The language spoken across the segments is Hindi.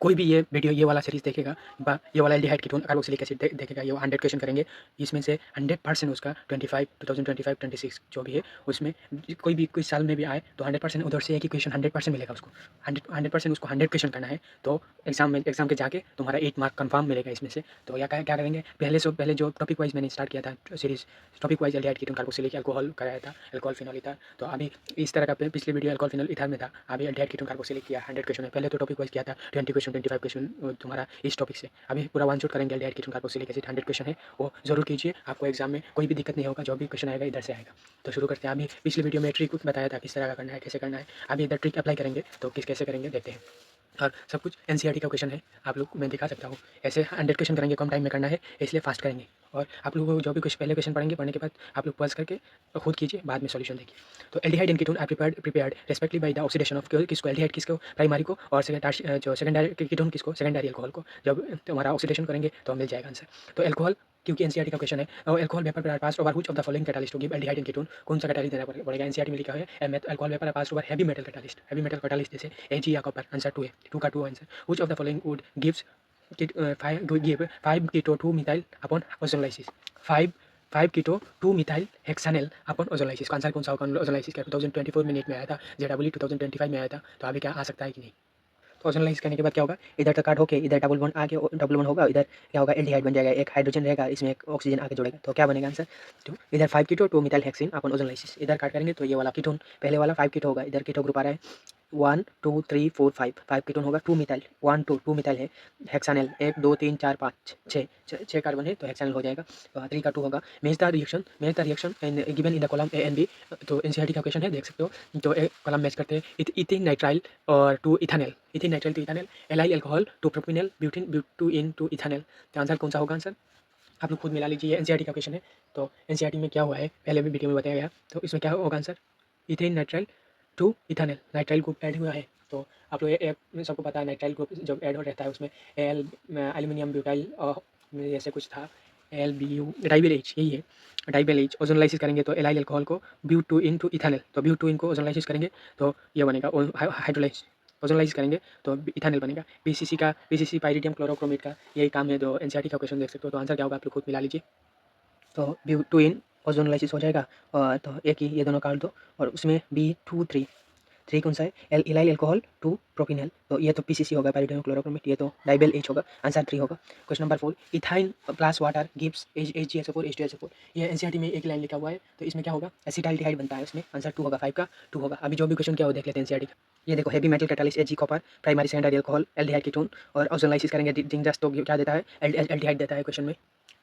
कोई भी ये वीडियो ये वाला सीरीज़ देखेगा ये वाला एल्डिहाइड कीटोन कार्बोक्सिलिक एसिड देखेगा, ये 100 क्वेश्चन करेंगे। इसमें से 100% उसका 2025, 26 जो भी है उसमें कोई साल में भी आए तो 100% उधर से एक ही क्वेश्चन 100% मिलेगा उसको। 100% उसको 100 क्वेश्चन करना है तो एग्जाम के जाके तुम्हारा 8 मार्क कंफर्म मिलेगा इसमें से। तो या क्या करेंगे, पहले जो टॉपिक वाइज मैंने स्टार्ट किया था series, topic wise aldehyde ketone carboxylic alcohol कराया था, अल्कोहल फिनॉल ईथर। तो अभी इस तरह का पिछले वीडियो अल्कोहल फिनॉल ईथर में था, अभी एल्डिहाइड कीटोन कार्बोक्सिलिक किया 100 क्वेश्चन में। पहले तो टॉपिक वाइज किया था 20 क्वेश्चन 25 क्वेश्चन तुम्हारा इस टॉपिक से। अभी पूरा वन शॉट करेंगे aldehyde ketone carboxylic acid 100 question है, वो जरूर कीजिए, आपको एग्जाम में कोई भी दिक्कत नहीं होगा, जो भी क्वेश्चन आएगा इधर से आएगा। तो शुरू करते हैं। अभी पिछले वीडियो में ट्रिक बताया था किस तरह का करना है, कैसे करना है। अभी इधर ट्रिक अप्लाई करेंगे तो कैसे करेंगे देखते हैं। और सब कुछ एनसीईआरटी का क्वेश्चन है, आप लोग मैं दिखा सकता हूँ। ऐसे 100 क्वेश्चन करेंगे, कम टाइम में करना है इसलिए फास्ट करेंगे। और आप लोगों को जो भी पहले क्वेश्चन पढ़ेंगे, पढ़ने के बाद आप लोग पॉज करके खुद कीजिए, बाद में सॉल्यूशन देखिए। तो aldehyde and ketone are prepared respectively by the oxidation of किसको, एल्डिहाइड किसको, प्राइमरी को, और जो सेकेंडरी कीटोन किसको, सेकेंडरी अल्कोहल को। जब तुम्हारा ऑक्सीडेशन करेंगे तो मिल जाएगा आंसर। तो एल्कोहल, क्योंकि एनसीईआरटी का क्वेश्चन है, और alcohol vapour are passed over which of the following catalyst to give aldehyde and ketone, कौन सा कैटालिस्ट देना पड़ेगा। एनसीईआरटी में लिखा है alcohol vapour are passed over heavy metal catalyst जैसे एजी या कॉपर। आंसर 2 है, 2 का 2 answer. Which of the following would gives give 5 keto 2 methyl upon ozonolysis, 5 keto 2 methyl hexanal upon ozonolysis। Answer कौन सा होगा ओजोलाइसिस का? 2024 में नीट में आया था, जेडब्ल्यू 2025 में आया था। तो अभी क्या आ सकता है कि नहीं। तो ओजोनलाइज करने के बाद क्या होगा, इधर तक काट होके इधर डबल बॉन्ड आके डबल बॉन्ड होगा, इधर क्या होगा, एल्डिहाइड बन जाएगा, एक हाइड्रोजन रहेगा, इसमें एक ऑक्सीजन आके जुड़ेगा। तो क्या बनेगा आंसर, तो इधर 5 कीटो 2 मिथाइल हेक्सेन अपन ओजोनलाइसिस। इधर काट करेंगे तो ये वाला कीटोन, पहले वाला 5 कीटो होगा, इधर कीटो ग्रुप आ रहा है 1 2 3 4 5 कीटोन होगा। 2 मिथाइल 1 2 मिथाइल है। हेक्सानेल 1 2 3 4 5 6 कार्बन है, तो हेक्सानेल हो जाएगा। तो 3 का 2 होगा। Match the reaction and given in the column A and B. तो एनसीईआरटी का क्वेश्चन है, देख सकते हो। तो एक कॉलम मैच करते हैं, इथिन नाइट्राइल और to ethanal, ethyne nitrile to ethanal, allyl alcohol to propenal, butene to ethanal. तो आंसर कौन सा होगा आंसर, आप लोग खुद मिला लीजिए। एनसीईआरटी का क्वेश्चन है। तो एनसीईआरटी में क्या हुआ है, पहले भी वीडियो में बताया गया। तो इसमें क्या होगा answer, ethane nitrile to ethanal, nitrile group add हुआ है। तो आप लोग सबको पता है नाइट्राइल ग्रुप जब ऐड हो रहता है उसमें एल्यूमिनियम ब्यूटाइल जैसे कुछ था, एल बी यू डाइबिल एच, यही है डाइबिल एच। ओजोनलाइसिस करेंगे तो एलाइल अल्कोहल को ब्यूटूइन टू इथानल, तो ब्यूटूइन को ओजोनलाइसिस करेंगे तो ये बनेगा हाइड्रोलाइज। ओजोनलाइज करेंगे तो इथानल बनेगा। पीसीसी पाइरिडियम क्लोरोक्रोमेट का यही काम है। जो एनसीईआरटी का क्वेश्चन देख सकते हो। तो आंसर क्या होगा, आप लोग खुद मिला लीजिए। तो ब्यूटूइन ओजोनलाइसिस हो जाएगा। और तो एक ही, ये दोनों काट दो, और उसमें B23 कौन सा है, इलाइल अल्कोहल टू प्रोपिनल। तो ये तो पीसीसी होगा, पाइरिडियम क्लोरोक्रोमेट, ये तो डाइबेल एच होगा। आंसर 3 होगा। Question number 4, ethyne plus water gives HgSO4 H2SO4। ये एनसीईआरटी में एक लाइन लिखा हुआ है। तो इसमें क्या होगा, एसिटाइलडिहाइड बनता है उसमें। आंसर 2 होगा, 5 का 2 होगा। अभी जो भी क्वेश्चन क्या हो देख लेते हैं एनसीईआरटी का। ये देखो, heavy metal catalyst Ag copper, primary secondary alcohol, aldehyde ketone, और ओजोनलाइसिस करेंगे जिंक जस्ट। तो क्या देता है, एल्डिहाइड देता है क्वेश्चन में।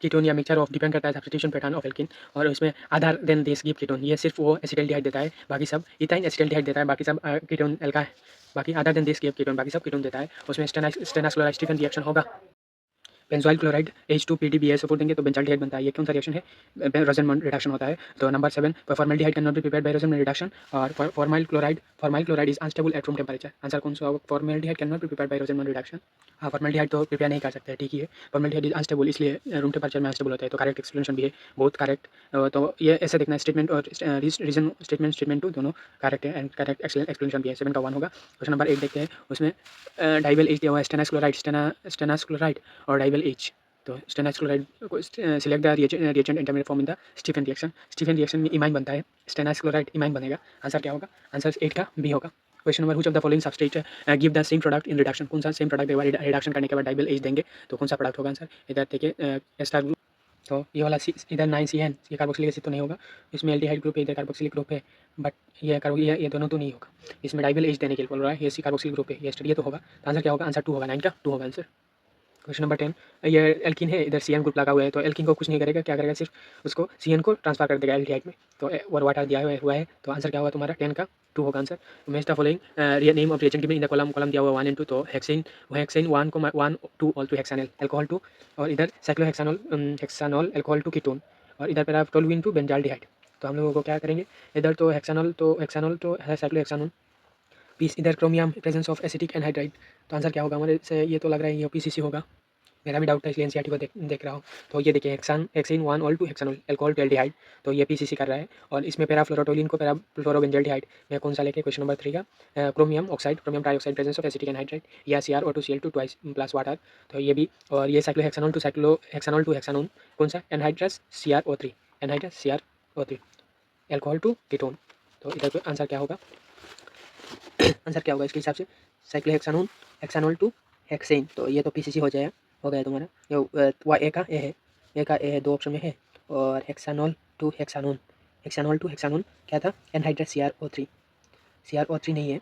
कीटोन या मिक्सचर ऑफ डिपेंड करता है सब्स्टिट्यूशन पैटर्न ऑफ एल्किन, और इसमें आधार देन देश गिव कीटोन। ये सिर्फ वो एसिटाइलडिहाइड देता है, बाकी सब इथाइन एसिटाइलडिहाइड देता है, बाकी सब कीटोन एल्का है। बाकी आधार देन देश गिव कीटोन, बाकी सब कीटोन देता है। उसमें स्टेनास क्लोराइड स्टीफन रिएक्शन होगा। बेंजोइल क्लोराइड H2PdBsO4 देंगे तो बेंजाल्डिहाइड बनता है। ये कौन सा रिएक्शन है, रोसेनमंड रिडक्शन होता है। तो number 7, formaldehyde can not be prepared by Rosenmund reduction, और formyl chloride is unstable at room temperature. Answer कौन सा होगा, formaldehyde can not be prepared by Rosenmund reduction. हाँ, फॉर्मल्डिहाइड तो प्रिपेयर नहीं कर सकते, ठीक ही है। फॉर्मल्डिहाइड इज अनस्टेबल, इसलिए रूम टेम्परेचर में अनस्टेबल होता है। तो करेक्ट एक्सप्लेनेशन भी है, बहुत करेक्ट। तो ये ऐसे देखना, स्टेटमेंट और रीजन स्टेटमेंट 2 दोनों करेक्ट है, एंड करेक्ट एक्सप्लेनेशन भी है। 7 का 1 होगा। क्वेश्चन नंबर 8 देखते हैं। उसमें डाइबेल एच दिया हुआ है, स्टेनास क्लोराइड और डाइबेल एच। तो स्टेनास क्लोराइड को select the reagent intermediate form in the Stephen reaction. Stephen reaction में इमाइन बनता है, स्टेनास क्लोराइड इमाइन बनेगा। आंसर क्या होगा, आंसर 8 का बी होगा। Question number, which of the following substrate give the same product in reduction. कौन सा सेम प्रोडक्ट देगा रिडक्शन करने के बाद डाइबेल एच देंगे, तो कौन सा प्रोडक्ट होगा आंसर। इधर देखिए एस्टार ग्रुप, तो ये वाला इधर 9CN, ये कार्बोक्सिलिक एसिड तो नहीं होगा। इसमें एल्डिहाइड ग्रुप है, इधर कार्बोक्सिलिक ग्रुप है, बट ये दोनों तो नहीं होगा। इसमें डाइबेल एच देने के लिए बोल रहा है, ये सी कार्बोक्सिलिक ग्रुप है, ये स्टडी तो होगा। तो आंसर क्या होगा, आंसर 2 होगा, 9 का 2 होगा आंसर। क्वेश्चन नंबर 10, ये एल्किन है, इधर CN ग्रुप लगा हुआ है। तो एल्किन को कुछ नहीं करेगा, क्या करेगा, सिर्फ उसको CN को ट्रांसफर कर देगा एल्डिहाइड में। तो और वाटर दिया हुआ है। तो आंसर क्या होगा तुम्हारा, 10 का 2 होगा answer. Match the following name of reagent given in the column दिया हुआ 1 and 2। तो हेक्सेन 1 को 1 2 ऑल टू हेक्सानल अल्कोहल 2, और इधर हेक्सानॉल अल्कोहल 2 कीटोन, और इधर पर आप 12 into बेंजाल्डिहाइड। तो हम लोगों को क्या करेंगे, इधर तो हेक्सानॉल तो है, साइक्लोहेक्सानोन पीस, इधर chromium presence of acetic anhydride. तो आंसर क्या होगा हमारे से, ये तो लग रहा है ये PCC होगा। मेरा भी डाउट था, इसलिए एनसीईआरटी को देख रहा हूँ। तो ये देखिए hexene 1 to hexanol alcohol to aldehyde, तो ये पीसीसी कर रहा है। और इसमें पैराफ्लोरोटोलिन को पैराफ्लोरोबेंजल्डिहाइड में कौन सा लेके, क्वेश्चन नंबर 3 का chromium oxide, chromium trioxide presence of acetic anhydride या CrO2Cl2 ट्वाइस प्लस वाटर। तो ये भी, और ये साइक्लोहेक्सानोल टू हेक्सानोन कौन सा, anhydrous CrO3, anhydrous CrO3 alcohol to ketone. तो इधर पे आंसर क्या होगा, आंसर क्या होगा इसके हिसाब से, साइक्लोहेक्सानोन हेक्सानोल टू हेक्सेन, तो ये तो पीसीसी हो जाएगा, हो गया तुम्हारा। ये वह ए का ए है, ए का ए है, 2 ऑप्शन में है। और हेक्सानोल टू हेक्सानोन, हेक्सानोल टू हेक्सानोन क्या था, एनहाइड्रस CrO3, CrO3 नहीं है,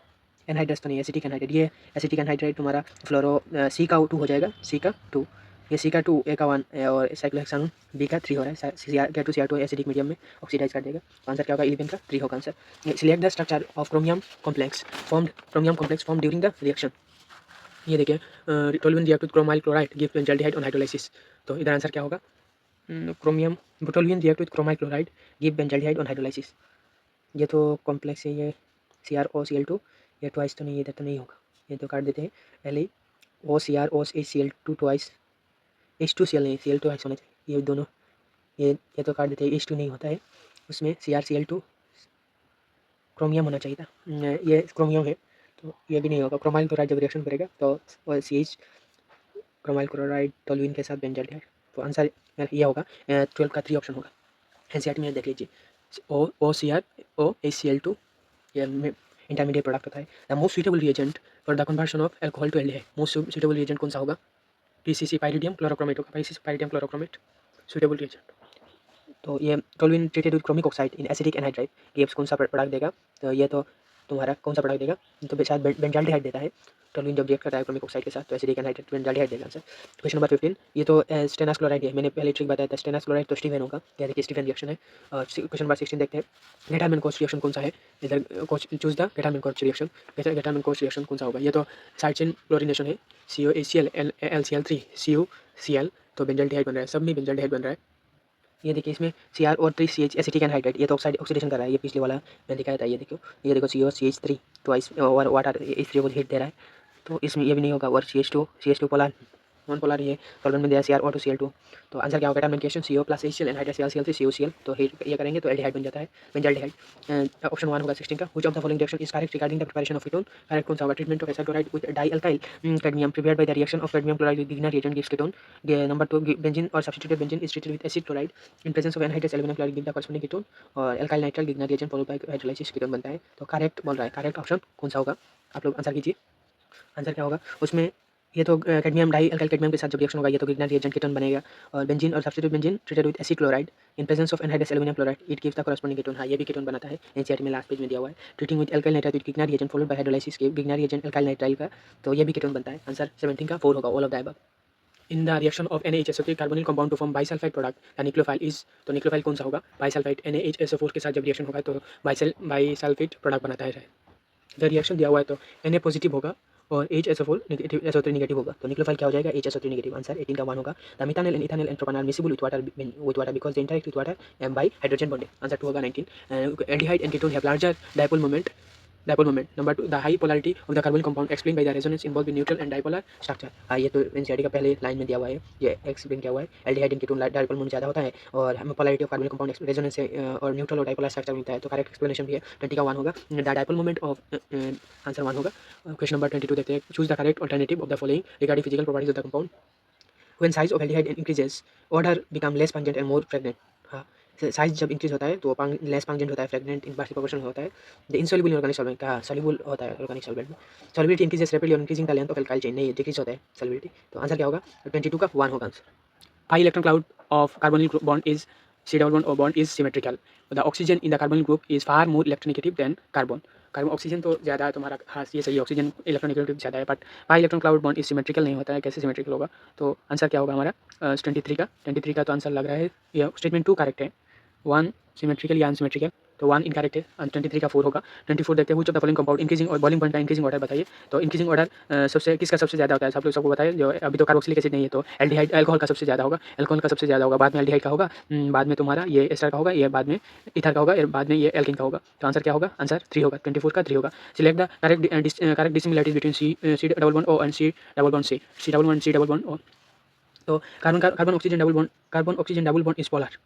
एनहाइड्रस तो नहीं है, एसिटिक एनहाइड्राइड। ये एसिटिक एनहाइड्राइड तुम्हारा फ्लोरो सी का 2 हो जाएगा, सी का 2, ये सी का 2, ए का 1 और साइक्लोहेक्सानोन बी का 3 हो रहा है। CrO2 एसिडिक मीडियम में ऑक्सीडाइज कर देगा। तो आंसर क्या होगा, 11 का 3 होगा answer. Select the structure of chromium complex form during the reaction. ये देखिए, toluene react with chromyl chloride give benzaldehyde on hydrolysis. तो इधर आंसर क्या होगा, chromium toluene react with chromyl chloride give benzaldehyde on hydrolysis. ये तो कॉम्प्लेक्स है, ये CrOCl2, ये ट्वाइस तो नहीं, इधर तो नहीं होगा, ये तो काट देते हैं। पहले OCrOCl2 ट्वाइस, H2Cl नहीं, Cl2 ट्वाइस होना चाहिए, ये दोनों, ये तो काट देते हैं, H2 नहीं होता है उसमें, CrCl2 क्रोमियम होना चाहिए था, ये क्रोमियम है, तो ये भी नहीं होगा। क्रोमाइल क्लोराइड जब रिएक्शन करेगा तो CH क्रोमाइल क्लोराइड टोल्यूइन के साथ बेंजल्डिहाइड। तो आंसर ये होगा, 12 का 3 ऑप्शन होगा। एनसीईआरटी में देख लीजिए, OCrOHCl2 ये इंटरमीडिएट प्रोडक्ट होता है। The most suitable reagent for the conversion of alcohol to aldehyde, most suitable reagent कौन सा होगा, पीसीसी पाइरिडियम क्लोरोक्रोमेट होगा, PCC pyridinium chlorochromate suitable reagent. तो ये toluene treated with chromic oxide in acidic anhydride gives कौन सा प्रोडक्ट देगा, तो ये तो तुम्हारा कौन सा प्रोडक्ट देगा, तो शायद बेंजाल्डिहाइड देता है। टोल्यूइन जब रिएक्ट करता है क्रोमिक ऑक्साइड के साथ तो एसिडिक एनहाइड्राइड बेंजाल्डिहाइड देगा आंसर। क्वेश्चन नंबर 15, ये तो स्टेनस क्लोराइड है, मैंने पहले ट्रिक बताया था, स्टेनस क्लोराइड तो स्टीफेन होगा, क्या देखिए स्टीफेन रिएक्शन है। क्वेश्चन नंबर 16 देखते हैं, गेटामिन कोच रिएक्शन कौन सा है, इधर choose the Gattermann Koch reaction, Gattermann Koch reaction कौन सा होगा, ये तो साइड चेन क्लोरिनेशन है, COHCl LCl3 CuCl, तो बेंजाल्डिहाइड बन रहा है, सब में बेंजाल्डिहाइड बन रहा है। ये देखिए इसमें CrO3CH एसिटिक एनहाइड्राइड, ये तो ऑक्सीडेशन कर रहा है, ये पिछले वाला मैंने दिखाया था, ये देखो COCH3 ट्वाइस और वाटर इस को हिट दे रहा है, तो इसमें ये भी नहीं होगा। और CH2 पोलर नॉन पोलर, ये सॉल्वेंट में दिया CrO2Cl2, तो आंसर क्या होगा, termination CO plus HCl anhydride CrCl3 CuCl, तो ये करेंगे तो एल्डिहाइड बन जाता है, बेंजाल्डिहाइड। ऑप्शन 1 होगा 16 का, which of the following reaction is correct regarding the preparation of ketone, correct कौन सा होगा, treatment of acid chloride with dialkyl cadmium prepared by the reaction of cadmium chloride with गिग्ना reagent gives ketone. Number 2, benzene और substituted benzene is treated with acid chloride in presence of anhydrous aluminium chloride give the corresponding ketone, और एल्काइल नाइट्राइल गिग्ना reagent followed by hydrolysis ketone बनता है। तो करेक्ट बोल रहा है, करेक्ट ऑप्शन कौन सा होगा, आप लोग आंसर कीजिए, आंसर क्या होगा उसमें। ये तो कैडमियम डाई अल्काइल कैडमियम के साथ जब रिएक्शन होगा ये तो गिग्ना रिएजेंट कीटोन बनेगा। और बेंजीन और substitute benzene treated with acid chloride in presence of anhydrous aluminium chloride it gives the corresponding ketone, हाँ ये भी कीटोन बनाता है, एनसीईआरटी में लास्ट पेज में दिया हुआ है। Treating with alkyl nitrile with गिग्ना रिएजेंट फॉलोड बाय हाइड्रोलाइसिस के गिग्ना रिएजेंट अल्काइल नाइट्राइल का, तो ये भी कीटोन बनता है। आंसर 17 का 4 होगा, all of the above. In the reaction of NaHSO3 carbonyl compound to form bisulphite product the nucleophile is, तो निक्लोफाइल कौन सा होगा, बाइसल्फाइड, NaHSO4 के साथ जब रिएक्शन होगा तो बाइसल्फाइड प्रोडक्ट बनाता है। जब रिएक्शन दिया हुआ है तो Na पॉजिटिव होगा और HSO4 नेगेटिव, SO3 नेगेटिव होगा, तो निक्लोफाइल क्या हो जाएगा, HSO3 नेगेटिव। आंसर 18 का 1 होगा। The methyl and ethyl and propanol are miscible with water because they interact with water by hydrogen bonding. Answer 2 होगा 19। Aldehyde and ketone have larger dipole moment, number 2, the high polarity of the carbonyl compound explain by the resonance involve in neutral and dipolar structure. ये तो एनसीईआरटी का पहले लाइन में दिया हुआ है, ये एक्सप्लेन किया हुआ है। Aldehyde and ketone dipole moment ज़्यादा होता है और हमें polarity of carbonyl compound resonance से और न्यूट्रल और डाइपोलर स्ट्रक्चर मिलता है, तो करेक्ट एक्सप्लेनेशन भी है, 20 का 1 होगा। The dipole moment of, answer 1 होगा। क्वेश्चन नंबर 22 देखते हैं, choose the correct alternative of the following regarding physical properties of the compound. When size of aldehyde increases order become less pungent and more fragrant. हाँ, साइज जब इंक्रीज होता है तो लेस पंजेंट होता है, फ्रेगनेंट इनवर्सली प्रोपोर्शनल होता है। The insoluble in organic solvent, कहा सॉल्युबल होता है ऑर्गेनिक सॉल्वेंट में। Solubility increases rapidly on increasing the length of alkyl chain, नहीं डिक्रीज होता है सॉल्युबिलिटी। तो आंसर क्या होगा, 22 का 1 होगा answer. pi electron cloud of carbonyl bond is C double bond or bond is symmetrical. The oxygen in the carbonyl group is far more electronegative than carbon. Carbon oxygen तो ज़्यादा है तुम्हारा, हाँ ये सही है, ऑक्सीजन इलेक्ट्रोनेगेटिव ज़्यादा है, but pi electron cloud bond is symmetrical नहीं होता है, कैसे सिमेट्रिकल होगा। तो आंसर क्या होगा हमारा 23 का तो आंसर लग रहा है, ये स्टेटमेंट 2 करेक्ट है, 1 सिमेट्रिकल या अनसिमेट्रिकल, तो 1 इनकरेक्ट है, 23 का 4 होगा। 24 देखते हैं, which of the following compound increasing और बॉइलिंग पॉइंट का इंक्रीजिंग ऑर्डर बताइए। तो इंक्रीजिंग ऑर्डर सबसे किसका सबसे ज़्यादा होता है, सब लोग सबको बताइए। जो अभी तो कार्बोक्सिलिक एसिड नहीं है तो एल्डिहाइड अल्कोहल का सबसे ज़्यादा होगा, अल्कोहल का सबसे ज़्यादा होगा, बाद में एल्डिहाइड का होगा, बाद में तुम्हारा ये एस्टर का होगा, ये बाद में ईथर का होगा, बाद में ये एल्किन का होगा। तो आंसर क्या होगा, आंसर 3 होगा, 24 का 3 होगा। Select the correct dissimilarities between C double bond O and C double bond C, C double bond C double bond O। तो carbon oxygen double bond is polar.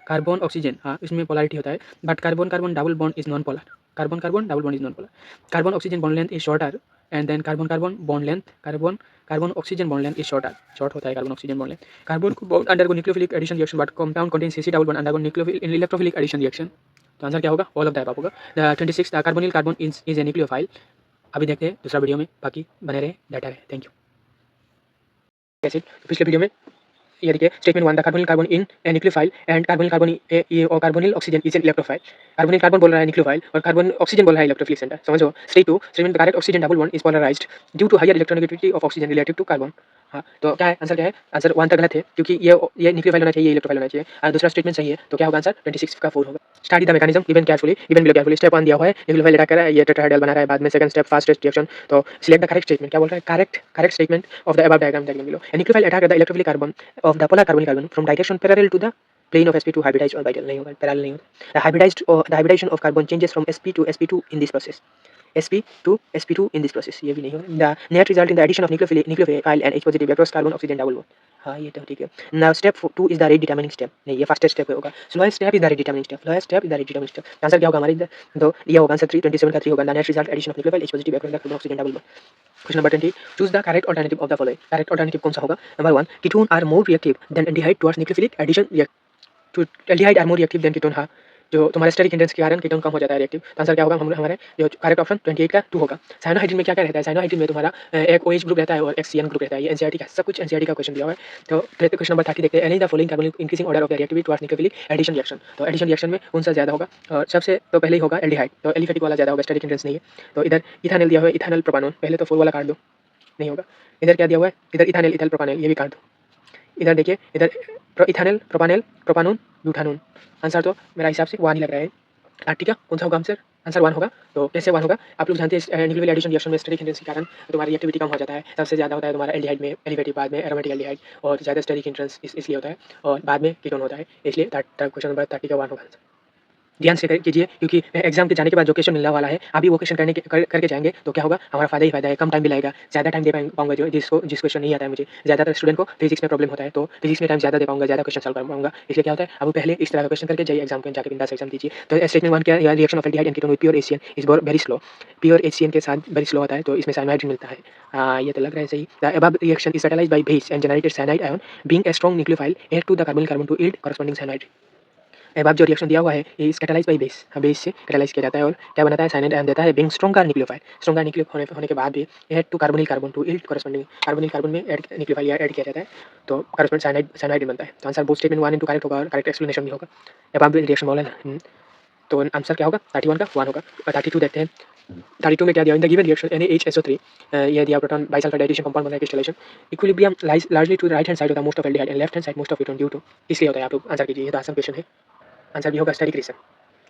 Carbon oxygen, हाँ, इसमें पोलैरिटी होता है, but carbon carbon double bond is non polar. Carbon carbon double bond is non polar. Carbon oxygen bond length is shorter and than carbon carbon bond length, carbon oxygen bond length is shorter, short होता है carbon oxygen bond length. Carbon bond undergo nucleophilic addition reaction but compound contain CC double bond undergo nucleophilic electrophilic addition reaction. तो आंसर क्या होगा? ऑल ऑफ द अबव होगा। 26 carbonyl carbon is a nucleophile. अभी देखते हैं दूसरा वीडियो में, बाकी बने रहे, डाटा रहे। Thank you. कैसे पिछले वीडियो में ये देखिए statement 1 the carbonyl carbon in a nucleophile and carbonyl carbon ये और carbonyl oxygen is an electrophile. Carbonyl carbon बोल रहा है न्यूक्लियोफाइल और कार्बन ऑक्सीजन बोल रहा है इलेक्ट्रोफिलिक सेंटर। समझो। Statement the correct oxygen double bond is polarised due to higher electronegativity of oxygen relative to carbon. हाँ, तो क्या है आंसर? क्या है आंसर? 1 तक गलत है क्योंकि ये न्यूक्लियोफाइल होना चाहिए, ये इलेक्ट्रोफाइल होना चाहिए। और दूसरा स्टेटमेंट सही है, तो क्या होगा आंसर? 26 का 4 होगा। Study the mechanism given carefully, given below carefully. Step 1 दिया हुआ है, न्यूक्लियोफाइल अटैक कर रहा है, ये टेट्राहेड्रल बना रहा है, बाद में सेकंड स्टेप फास्ट रिएक्शन। तो सिलेक्ट द करेक्ट स्टेटमेंट। क्या बोल रहा है? Correct statement of the above diagram below. A nucleophile attack the electrophilic carbon of the polar carbonyl carbon from direction parallel to the plane of sp2 hybridized or vital नहीं होगा, parallel नहीं होगा। The hybridization of carbon changes from sp to sp2 in this process। sp to sp2 in this process ये भी नहीं होगा। The net result in the addition of nucleophile and H positive across carbon oxygen double bond। हाँ, ये तो ठीक है। Now step 2 is the rate determining step। नहीं, ये फर्स्ट स्टेप होगा। Slowest step is the rate determining step। Slowest step is the rate determining step। Answer क्या होगा हमारे इधर? तो ये होगा आंसर 327 का 3 होगा। The net result addition of nucleophile H positive across the carbon oxygen double bond। Question number 20, choose the correct alternative of the following। correct alternative कौन सा होगा? Number 1, ketone are more reactive than aldehyde towards nucleophilic addition to aldehyde are more reactive than ketone। हाँ, जो तुम्हारे स्टेरिक हिंड्रेंस के कारण कीटोन कम हो जाता है रिएक्टिव। तो आंसर क्या होगा हमारे जो करेक्ट ऑप्शन 28 का 2 होगा। साइनोहाइड्रिन में क्या-क्या रहता है? साइनोहाइड्रिन में तुम्हारा एक OH ग्रुप रहता है और एक CN ग्रुप रहता है। ये एनसीईआरटी का सब कुछ एनसीईआरटी का क्वेश्चन दिया हुआ है। तो फिर क्वेश्चन नंबर 30 देखते हैं। Any the following carbonyl increasing order of the reactivity towards nucleophilic addition reaction. तो एडिशन रिएक्शन में कौन सा ज्यादा होगा? और सबसे तो पहले ही होगा एल्डिहाइड, तो एलिफेटिक वाला ज्यादा होगा, स्टेरिक हिंड्रेंस नहीं है। तो इधर इथानॉल दिया हुआ है, इथानॉल प्रोपानोन, पहले तो 4 वाला काट दो, नहीं होगा। इधर क्या दिया हुआ है? इधर इथानॉल इथाइल प्रोपानॉल, ये भी काट दो। इधर देखिए, इधर इथानॉल प्रोपानॉल प्रोपानोन ब्यूटानोन। आंसर तो मेरा हिसाब से 1 ही लग रहा है। ठीक है, कौन सा होगा आंसर? आंसर 1 होगा। तो कैसे 1 होगा? आप लोग जानते हैं न्यूक्लियोफिलिक एडिशन रिएक्शन में स्टेरिक हिंड्रेंस के कारण तुम्हारी रिएक्टिविटी कम हो जाता है। सबसे ज़्यादा होता है तुम्हारा एल्डिहाइड में, एलिवेटिव, बाद में एरोमेटिक एल्डिहाइड, और ज़्यादा स्टेरिक हिंड्रेंस इसलिए होता है, और बाद में कीटोन होता है। इसलिए क्वेश्चन नंबर 30 का 1 होगा आंसर। ध्यान से कीजिए क्योंकि एग्जाम के जाने के बाद जो क्वेश्चन मिलने वाला है, अभी वो क्वेश्चन करके जाएंगे तो क्या होगा? हमारा फायदा ही फायदा है, कम टाइम भी लगेगा, ज़्यादा टाइम दे पाऊंगा जिस क्वेश्चन नहीं आता है मुझे। ज़्यादातर स्टूडेंट को फिजिक्स में प्रॉब्लम होता है, तो फिजिक्स में टाइम ज़्यादा दे पाऊंगा, ज़्यादा क्वेश्चन सॉल्व कर पाऊंगा। इसलिए क्या होता है, अब पहले इस तरह का क्वेश्चन करके जाइए एग्जाम के, जाकर बिंदास एग्जाम दीजिए। तो स्टेटमेंट 1 क्या है? Reaction of aldehyde and ketone with pure HCN is very slow. Pure HCN के साथ वेरी स्लो होता है, तो इसमें साइनाइड मिलता है। ये तो लग रहा है सही। The above reaction is catalysed by base and generated cyanide ion being a strong nucleophile add to the carbonyl carbon to yield corresponding cyanide. अब जो रिएक्शन दिया हुआ है, ये इस कैटालाइज बाई बेस, बेस से कैटालाइज किया जाता है और क्या बनाता है? साइनाइड आयन देता है, being stronger nucleophile. Stronger nucleo होने के बाद भी add to carbonyl carbon to yield corresponding, carbonyl carbon में ऐड न्यूक्लियोफाइल ऐड किया जाता है, तो कॉरस्पॉन्ड साइनाइड बनता है। तो आंसर बोथ स्टेटमेंट 1 करेक्ट होगा और करेक्ट एक्सप्लेनेशन भी होगा। अब आप रिएक्शन बोला ना, तो आंसर क्या होगा? 31 का 1 होगा। 32 देखते हैं। 32 में क्या दिया? इन द गिवन रिएक्शन NaHSO3, ये दिया प्रोटॉन बाइसल्फाइड एडिशन कंपाउंड बना है crystallisation, equilibrium lies largely to the right hand side of the most of aldehyde and left hand side most of ketone due to, इसलिए होता है। आप लोग आंसर कीजिए, ये तो आसान क्वेश्चन है। आंसर भी होगा स्टेरिक रीजन।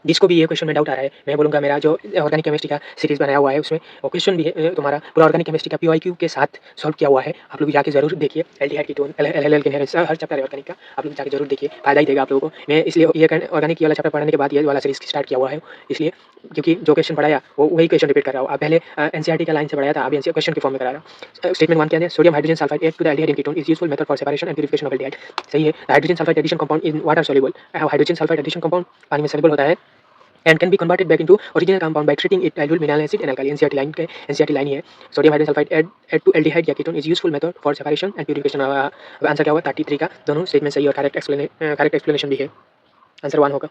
जिसको भी ये क्वेश्चन में डाउट आ रहा है, मैं बोलूँगा मेरा जो ऑर्गेनिक केमिस्ट्री का सीरीज़ बनाया हुआ है उसमें वो क्वेश्चन भी है, तुम्हारा पूरा ऑर्गेनिक केमिस्ट्री का PYQ के साथ सॉल्व किया हुआ है। आप लोग जाके जरूर देखिए। एल्डिहाइड कीटोन LLL के हर चैप्टर है ऑर्गेनिक का, आप लोग जाके जरूर देखिए, फायदा ही देगा आप लोगों को। मैं इसलिए ये ऑर्गेनिक वाला चैप्टर पढ़ने के बाद ये वाला सीरीज स्टार्ट किया हुआ है, इसलिए क्योंकि जो क्वेश्चन पढ़ाया वो वही क्वेश्चन रिपीट कर रहा हूँ। आप पहले NCERT का लाइन से पढ़ाया था, अभी क्वेश्चन के फॉर्म में करा रहा हूँ। स्टेटमेंट 1 क्या है? Sodium hydrogen sulphide add to the aldehyde in ketone is useful method for separation and purification of aldehyde. सही है। Hydrogen sulphide addition compound in water soluble. Hydrogen sulphide addition compound पानी में सॉल्युबल होता है and can be converted back into original compound by treating it dilute mineral acid and alkali। NCERT line ही है। Sodium hydrogen sulphide add to aldehyde या ketone is useful method for separation and purification. Answer क्या होगा? 33 का दोनों स्टेटमेंट सही और करेक्ट एक्सप्लेनेशन भी है। आंसर 1 होगा।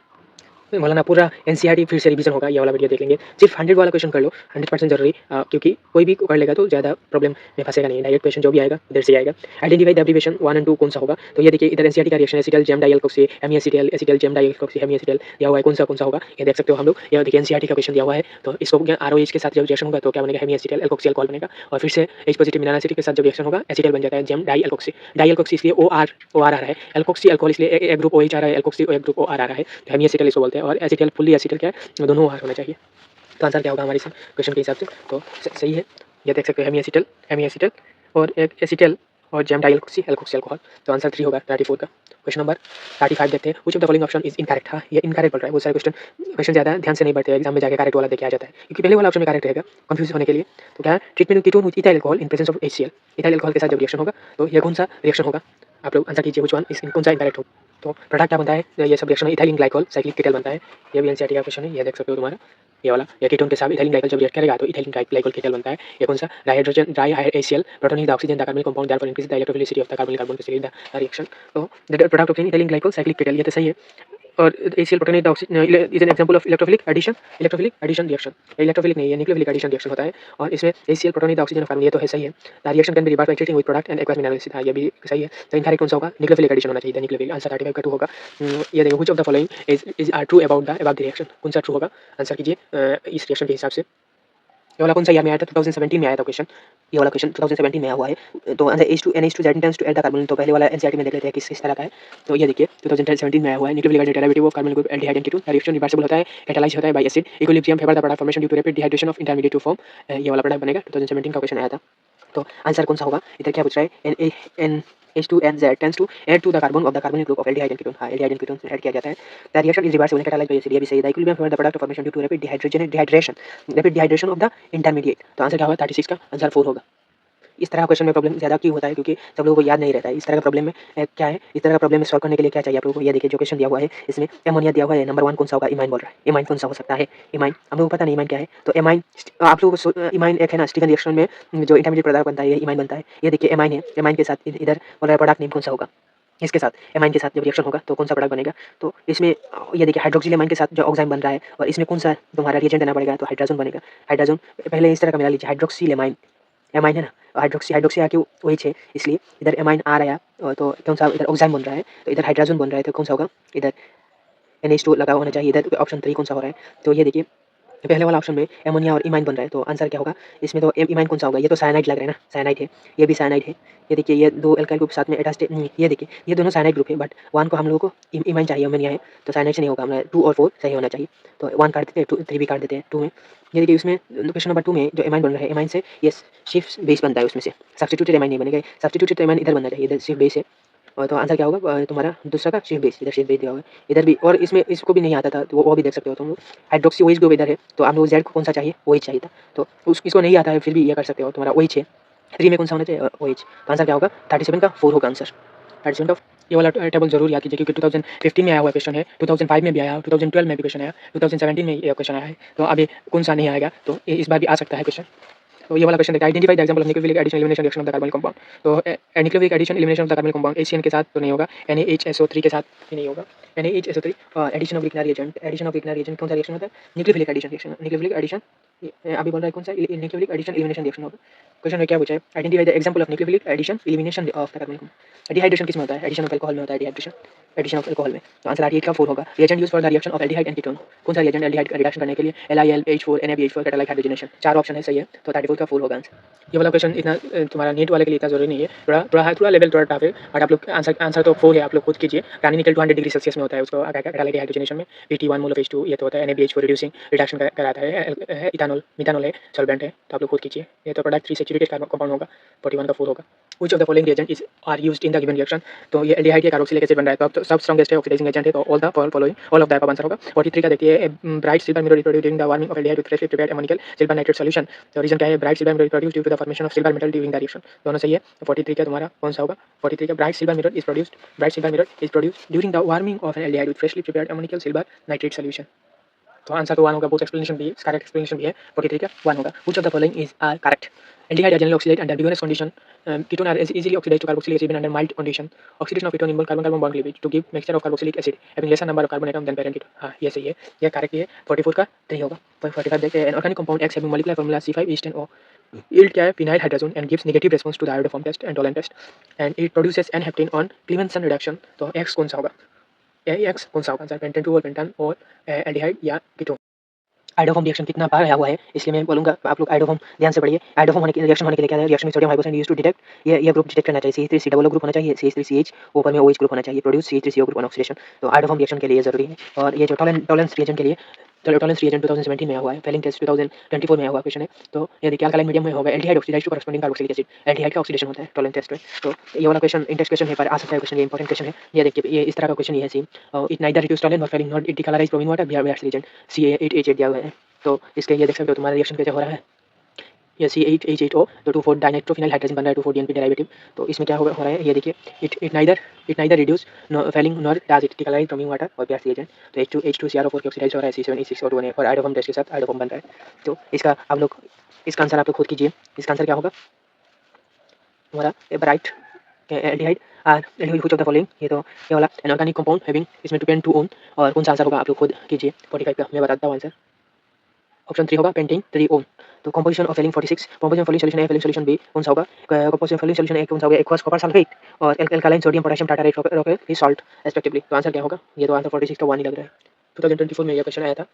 मौलाना पूरा NCERT फिर से रिवीजन होगा, ये वाला वीडियो देख लेंगे। सिर्फ 100 वाला क्वेश्चन कर लो, 100% जरूरी, क्योंकि कोई भी कर लेगा तो ज़्यादा प्रॉब्लम में फंसेगा नहीं। डायरेक्ट क्वेश्चन जो भी आएगा इधर से आएगा। आइडेंटिफाई द एब्रिविएशन 1 और 2 कौन सा होगा? तो ये देखिए, इधर NCERT का reaction acetal gem dialkoxy hemiacetal, acetal gem dialkoxy hemiacetal दिया हुआ है, कौन सा होगा ये देख सकते हो हम लोग। ये देखिए NCERT का क्वेश्चन दिया हुआ है, तो इसको ROH के साथ जब रिएक्शन होगा तो क्या बनेगा? हेमीएसिटल एल्कोक्सी अल्कोहल बनेगा, और फिर से H पॉजिटिव मिनरल एसिड के साथ जब रिएक्शन होगा एसिटल बन जाता है जेम डाइएल्कोक्सी। डाइएल्कोक्सी इसलिए OR आ रहा है, एल्कोक्सी अल्कोहल इसलिए एक ग्रुप OH आ रहा है, एल्कोक्सी एक ग्रुप OR आ रहा है, तो हेमीएसिटल इसको बोलते हैं। और एसिटल फुल्ली एसिटल क्या है? दोनों OR होना चाहिए। तो आंसर क्या होगा हमारे क्वेश्चन के हिसाब से? तो सही है, ये देख सकते हो हेमीएसिटल और एक एसिटल और जेम डाइएल्कोक्सी एल्कोक्सी अल्कोहल। तो आंसर 3 होगा 34 का। क्वेश्चन नंबर 35 देखते हैं। Which of the following option is incorrect. हाँ, ये इनकरेक्ट बोल रहा है। बहुत सारे क्वेश्चन ज़्यादा ध्यान से नहीं पढ़ते, एग्जाम में जाके करेक्ट वाला देखे आ जाता है, क्योंकि पहले वाला ऑप्शन में करेक्ट रहेगा कंफ्यूज होने के लिए। तो क्या है? Treatment ketone with ethyl alcohol in presence of HCl। Ethyl alcohol के साथ जब रिएक्शन होगा तो ये कौन सा रिएक्शन होगा? आप लोग आंसर कीजिए, व्हिच वन इस कौन सा इनकरेक्ट हो। तो प्रोडक्ट क्या बनता है, ये सब रिएक्शन इथाइलिन ग्लाइकोल साइक्लिक कीटल बनता है। ये भी एनसीईआरटी का क्वेश्चन है, ये देख सकते हो तुम्हारा ये वाला। ये कीटोन के साथ इथाइलिन ग्लाइकोल जब रिएक्ट करेगा तो इथाइलिन ग्लाइकोल कीटल बनता है। ये कौन सा, डाइहाइड्रोजन डाइहाइड्रोसियल प्रोटोनिक द ऑक्सीजन द कार्बनिक compound therefore increase the electrophilicity of the carbonic carbon facility the reaction. तो the product of ethylene glycol cyclic ketal, ये तो सही है। और ACL protonate is an example of electrophilic addition reaction. Electrophilic नहीं है, न्यूक्लियोफिलिक एडिशन रिएक्शन होता है। और इसमें ACL protonate oxygen of carbon, ये तो है सही है। The reaction can be reverse bye treating with product and aqueous minerals, ये भी सही है। तो इनकरेक्ट कौन सा होगा, न्यूक्लियोफिलिक एडिशन होना चाहिए। द न्यूक्लियोफिलिक आंसर 35 का 2 होगा। ये देखो, which of the following is are true about the above the reaction, कौन सा ट्रू होगा, आंसर कीजिए इस रिएक्शन के हिसाब से। ये वाला कौन सा ईयर में आया था, 2017 में आया था क्वेश्चन। ये वाला क्वेश्चन 2017 में आया हुआ है। तो answer H2NH2 tends to add the carbon. तो पहले वाला एनसीईआरटी में देख लेते हैं किस तरह का है। तो ये देखिए 2017 में आया हुआ है। Nucleophilic derivative of carbon group aldehyde and ketone, reaction reversible होता है, कैटालाइज होता है by acid, equilibrium favour the product formation due to rapid dehydration of intermediate to form. ये वाला प्रोडक्ट बनेगा, 2017 का क्वेश्चन आया था। तो आंसर कौन सा होगा, इधर क्या पूछ रहा है, N H2NZ tends to add to the carbon of the carbonyl group of aldehyde and ketone। हाँ, aldehyde and ketone ऐड किया जाता है। The reaction is reversible and catalyzed by acid, ये भी सही है। The equilibrium for the product formation due to rapid dehydration of the intermediate। तो आंसर क्या होगा, 36 का आंसर 4 होगा। इस तरह का क्वेश्चन में प्रॉब्लम ज़्यादा क्यों होता है, क्योंकि सब लोगों को याद नहीं रहता है। इस तरह का प्रॉब्लम में क्या है, इस तरह का प्रॉब्लम में सॉल्व करने के लिए क्या चाहिए आप लोगों को, ये देखिए जो क्वेश्चन दिया हुआ है इसमें एमोनिया दिया हुआ है, नंबर 1 कौन सा होगा, इमाइन बोल रहा है। इमाइन कौन सा हो सकता है, इमाइन हम लोगों को पता नहीं इमाइन क्या है। तो इमाइन आप लोगों को इमाइन एक है ना, स्टीफन रिएक्शन में जो इंटरमीडिएट प्रोडक्ट बनता है ये इमाइन बनता है। ये देखिए इमाइन है, इमाइन के साथ इधर बोल रहा है प्रोडक्ट नेम कौन सा होगा, इसके साथ एमाइन के साथ जब रिएक्शन होगा तो कौन सा प्रोडक्ट बनेगा। तो इसमें ये देखिए हाइड्रोक्सिल एमाइन के साथ जो ऑक्साइड बन रहा है, और इसमें कौन सा तुम्हारा रिएजेंट देना पड़ेगा, तो हाइड्रोजन बनेगा। हाइड्रोजन पहले इस तरह का मिला लीजिए, हाइड्रोक्सिल एमाइन, एमाइन है ना, हाइड्रोक्सी आके वही है, इसलिए इधर एमाइन आ रहा है। तो कौन सा इधर ऑक्साइड बन रहा है, तो इधर हाइड्रोजन बन रहा है, तो कौन सा होगा, इधर NH2 लगा होना चाहिए। इधर ऑप्शन 3 कौन सा हो रहा है, तो ये देखिए पहले वाला ऑप्शन में एमोनिया और इमाइन बन रहा है। तो आंसर क्या होगा इसमें, तो इमाइन कौन सा होगा, ये तो साइनाइड लग रहा है ना, साइनाइड है, ये भी साइनाइड है। ये देखिए ये दो एल्काइल ग्रुप साथ में एटास्टेट, ये देखिए ये दोनों साइनाइड ग्रुप है, बट 1 को हम लोगों को इमाइन चाहिए, अमोनिया है, तो साइनाइड से नहीं होगा, हमें 2 और 4 सही होना चाहिए। तो 1 काट देते हैं, 3 भी काट देते हैं 2 में। ये देखिए उसमें क्वेश्चन नंबर 2 में जो एमाइन बन रहा है, एमाइन से ये शिफ्ट बेस बनता है, उसमें से सब्स्टिट्यूटेड एमाइन नहीं बनेगा, सब्स्टिट्यूटेड एमाइन इधर बनना चाहिए, इधर शिफ्ट बेस है। और तो आंसर क्या होगा तुम्हारा दूसरा का शिफ्ट बेस, इधर शिफ्ट बेस दिया होगा, इधर भी। और इसमें इसको भी नहीं आता था, तो वो भी देख सकते हो तुम लोग। हाइड्रोक्सी ओएच ग्रुप इधर है, तो आप लोग जेड को कौन सा चाहिए, ओएच चाहिए था, तो इसको नहीं आता है, फिर भी ये कर सकते हो, तुम्हारा ओएच है। 3 में कौन सा होना चाहिए, ओएच। तो आंसर क्या होगा, 37 का 4 होगा आंसर, 37 ऑफ। ये वाला टेबल जरूर याद कीजिए, क्योंकि 2015 में आया हुआ क्वेश्चन है, 2005 में भी आया, 2012 में भी क्वेश्चन आया, 2017 में ये क्वेश्चन आया है। तो अभी कौन सा नहीं आएगा, तो इस बार भी आ सकता है क्वेश्चन। तो ये वाला क्वेश्चन देखा, identify the example of nucleophilic addition elimination reaction of the कार्बनिक कंपाउंड। तो nucleophilic addition elimination of the कार्बनिक कंपाउंड HCN के साथ तो नहीं होगा, NaHSO3 के साथ भी नहीं होगा। NaHSO3 एडिशन ऑफ वीकनर रिएजेंट, एडिशन ऑफ वीकनर रिएजेंट कौन सा रिएक्शन होता है, nucleophilic addition reaction. Nucleophilic addition अभी बोल रहा है कौन सा, न्यूक्लियोफिलिक एडिशन एलिमिनेशन रिएक्शन होगा। क्वेश्चन में क्या पूछा है, identify the example of nucleophilic addition elimination of the कार्बनिक कंपाउंड। डिहाइड्रेशन किस में होता है, एडिशन ऑफ अल्कोहल में होता है, डिहाइड्रेशन, एडिशन ऑफ अल्कोहल में। तो आंसर 38 का 4 होगा। Reagent used for the reaction of aldehyde and ketone, कौन सा रिएजेंट एल्डिहाइड का रिडक्शन करने के लिए, LiLH4 NaBH4 कैटालाइक हाइड्रोजनेशन। 4 ऑप्शन है, सही है, तो 34 का 4 होगा आंसर। ये वाला क्वेश्चन इतना तुम्हारा नीट वाले के लिए इतना जरूरी नहीं है, थोड़ा लेवल थोड़ा टफ है, और आप लोग आंसर तो 4 है, आप लोग खुद कीजिए। रानी निकल 200 डिग्री सेल्सियस में होता है, उसको कैटालाइक हाइड्रोजनेशन में PT1 मोल ऑफ H2, ये तो होता है NaBH4 रिड्यूसिंग रिडक्शन कराता है, इथानॉल मिथानॉल है, सॉल्वेंट है, तो आप लोग खुद कीजिए। ये तो प्रोडक्ट 3 सैचुरेटेड कंपाउंड होगा, 41 का 4 होगा। Which of the following reagent is are used in the given reaction. तो ये एल्डिहाइड के कार्बोक्सिलिक एसिड बन रहा है, तो अब तो सब स्ट्रॉन्गेस्ट है, ऑक्सीडाइजिंग एजेंट है, तो all the following, all of the above answer होगा। 43 का देखिए, bright silver mirror produce during the warming of aldehyde with freshly prepared ammoniacal silver nitrate solution. तो रीजन क्या है, bright silver mirror produce due to the formation of silver metal during the reaction, दोनों सही है। 43 का तुम्हारा कौन सा होगा, 43 का bright silver mirror is produced during the warming of an aldehyde with freshly prepared ammoniacal silver nitrate solution. तो आंसर तो 1 होगा, बोथ एक्सप्लेनेशन भी करेक्ट एक्सप्लेनेशन भी है, 43 का 1 होगा। Which of the following is are correct. Aldehyde are generally oxidate under vigorous condition. Ketone are easily oxidized to carboxylic acid under mild condition. Oxidation of ketone involve carbon-carbon bond cleavage to give mixture of carboxylic acid having lesser number of carbon atom than parent ketone. हाँ, ये सही है, ये करेक्ट है। 44 का 3 होगा। 45 देखते हैं, an organic compound X having molecular formula C5H10O yield क्या है, phenyl hydrazone and gives negative response to the iodoform test and Dolan test, and it produces N-heptane on Clemenson reduction। तो X कौन सा होगा, X कौन सा होगा आंसर, पेंटेन 2 और पेंटान और एल्डिहाइड या कीटोन। आइडोफॉर्म रिएक्शन कितना बार आया हुआ है, इसलिए मैं बोलूंगा आप लोग आइडोफॉर्म ध्यान से पढ़िए। आइडोफॉर्म होने के रिएक्शन होने के लिए क्या है, रिएक्शन में sodium hydroxide used to detect, ये ग्रुप डिटेक्ट करना चाहिए, CH3C डबल ग्रुप होना चाहिए, CH3CH ऊपर में OH ग्रुप होना चाहिए, produce CH3CO group on oxidation. तो आइडोफॉर्म रिएक्शन के लिए जरूरी है। और ये जो टॉलरेंस रिएक्शन के लिए, टॉलरेंस रिएजेंट 2017 में आया हुआ है, फेलिंग टेस्ट 2024 में आया हुआ क्वेश्चन है। तो ये देखिए अल्कालाइन मीडियम में होगा aldehyde oxidised to corresponding carboxylic acid, aldehyde का ऑक्सीडेशन होता है टॉलरेंस टेस्ट में। तो ये वाला क्वेश्चन इंटेक्स क्वेश्चन है, पर आ सकता है क्वेश्चन, ये इंपॉर्टेंट क्वेश्चन है। ये देखिए ये इस तरह का क्वेश्चन ये है same, it neither reduce Tollens not Fehling not it decolourise bromine water, BR reagent CA8H8 दिया हुआ है। तो इसके ये देख सकते हो तुम्हारा रिएक्शन कैसे हो रहा है, या C8H8O तो 2,4 डाइनाइट्रोफिनाइल हाइड्रोजन बन रहा है 2,4 DNP डेरिवेटिव। तो इसमें क्या हो रहा है ये देखिए, it neither reduce Fehling nor does it decolourise from water और गैस रिएजेंट। तो H2CrO4 के ऑक्सीडाइज हो रहा है C7E6O2 और आइडोफॉर्म टेस्ट के साथ आइडोफॉर्म बन रहा है। तो इसका आप लोग इसका आंसर आप लोग खुद कीजिए। इसका आंसर क्या होगा हमारा bright aldehyde are aldehyde which of the following, ये वाला इनऑर्गेनिक कंपाउंड हैविंग इसमें 2 ओन। और कौन सा आंसर होगा आप लोग खुद कीजिए। 45 का मैं बताता हूँ आंसर। ऑप्शन 3 होगा पेंटिंग 3 ओन। तो composition of Fehling 46, composition following solution A, Fehling solution B कौन सा होगा? कंपोजिशन फॉलोइंग सॉल्यूशन ए कौन सा होगा? एक्वस कॉपर सल्फेट और एल्कालाइन सोडियम पोटेशियम टाटारेट रॉकेल सॉल्ट रेस्पेक्टिवली। तो आंसर क्या होगा? ये तो आंसर 46 का 1 ही लग रहा है। 2024 में ये क्वेश्चन आया था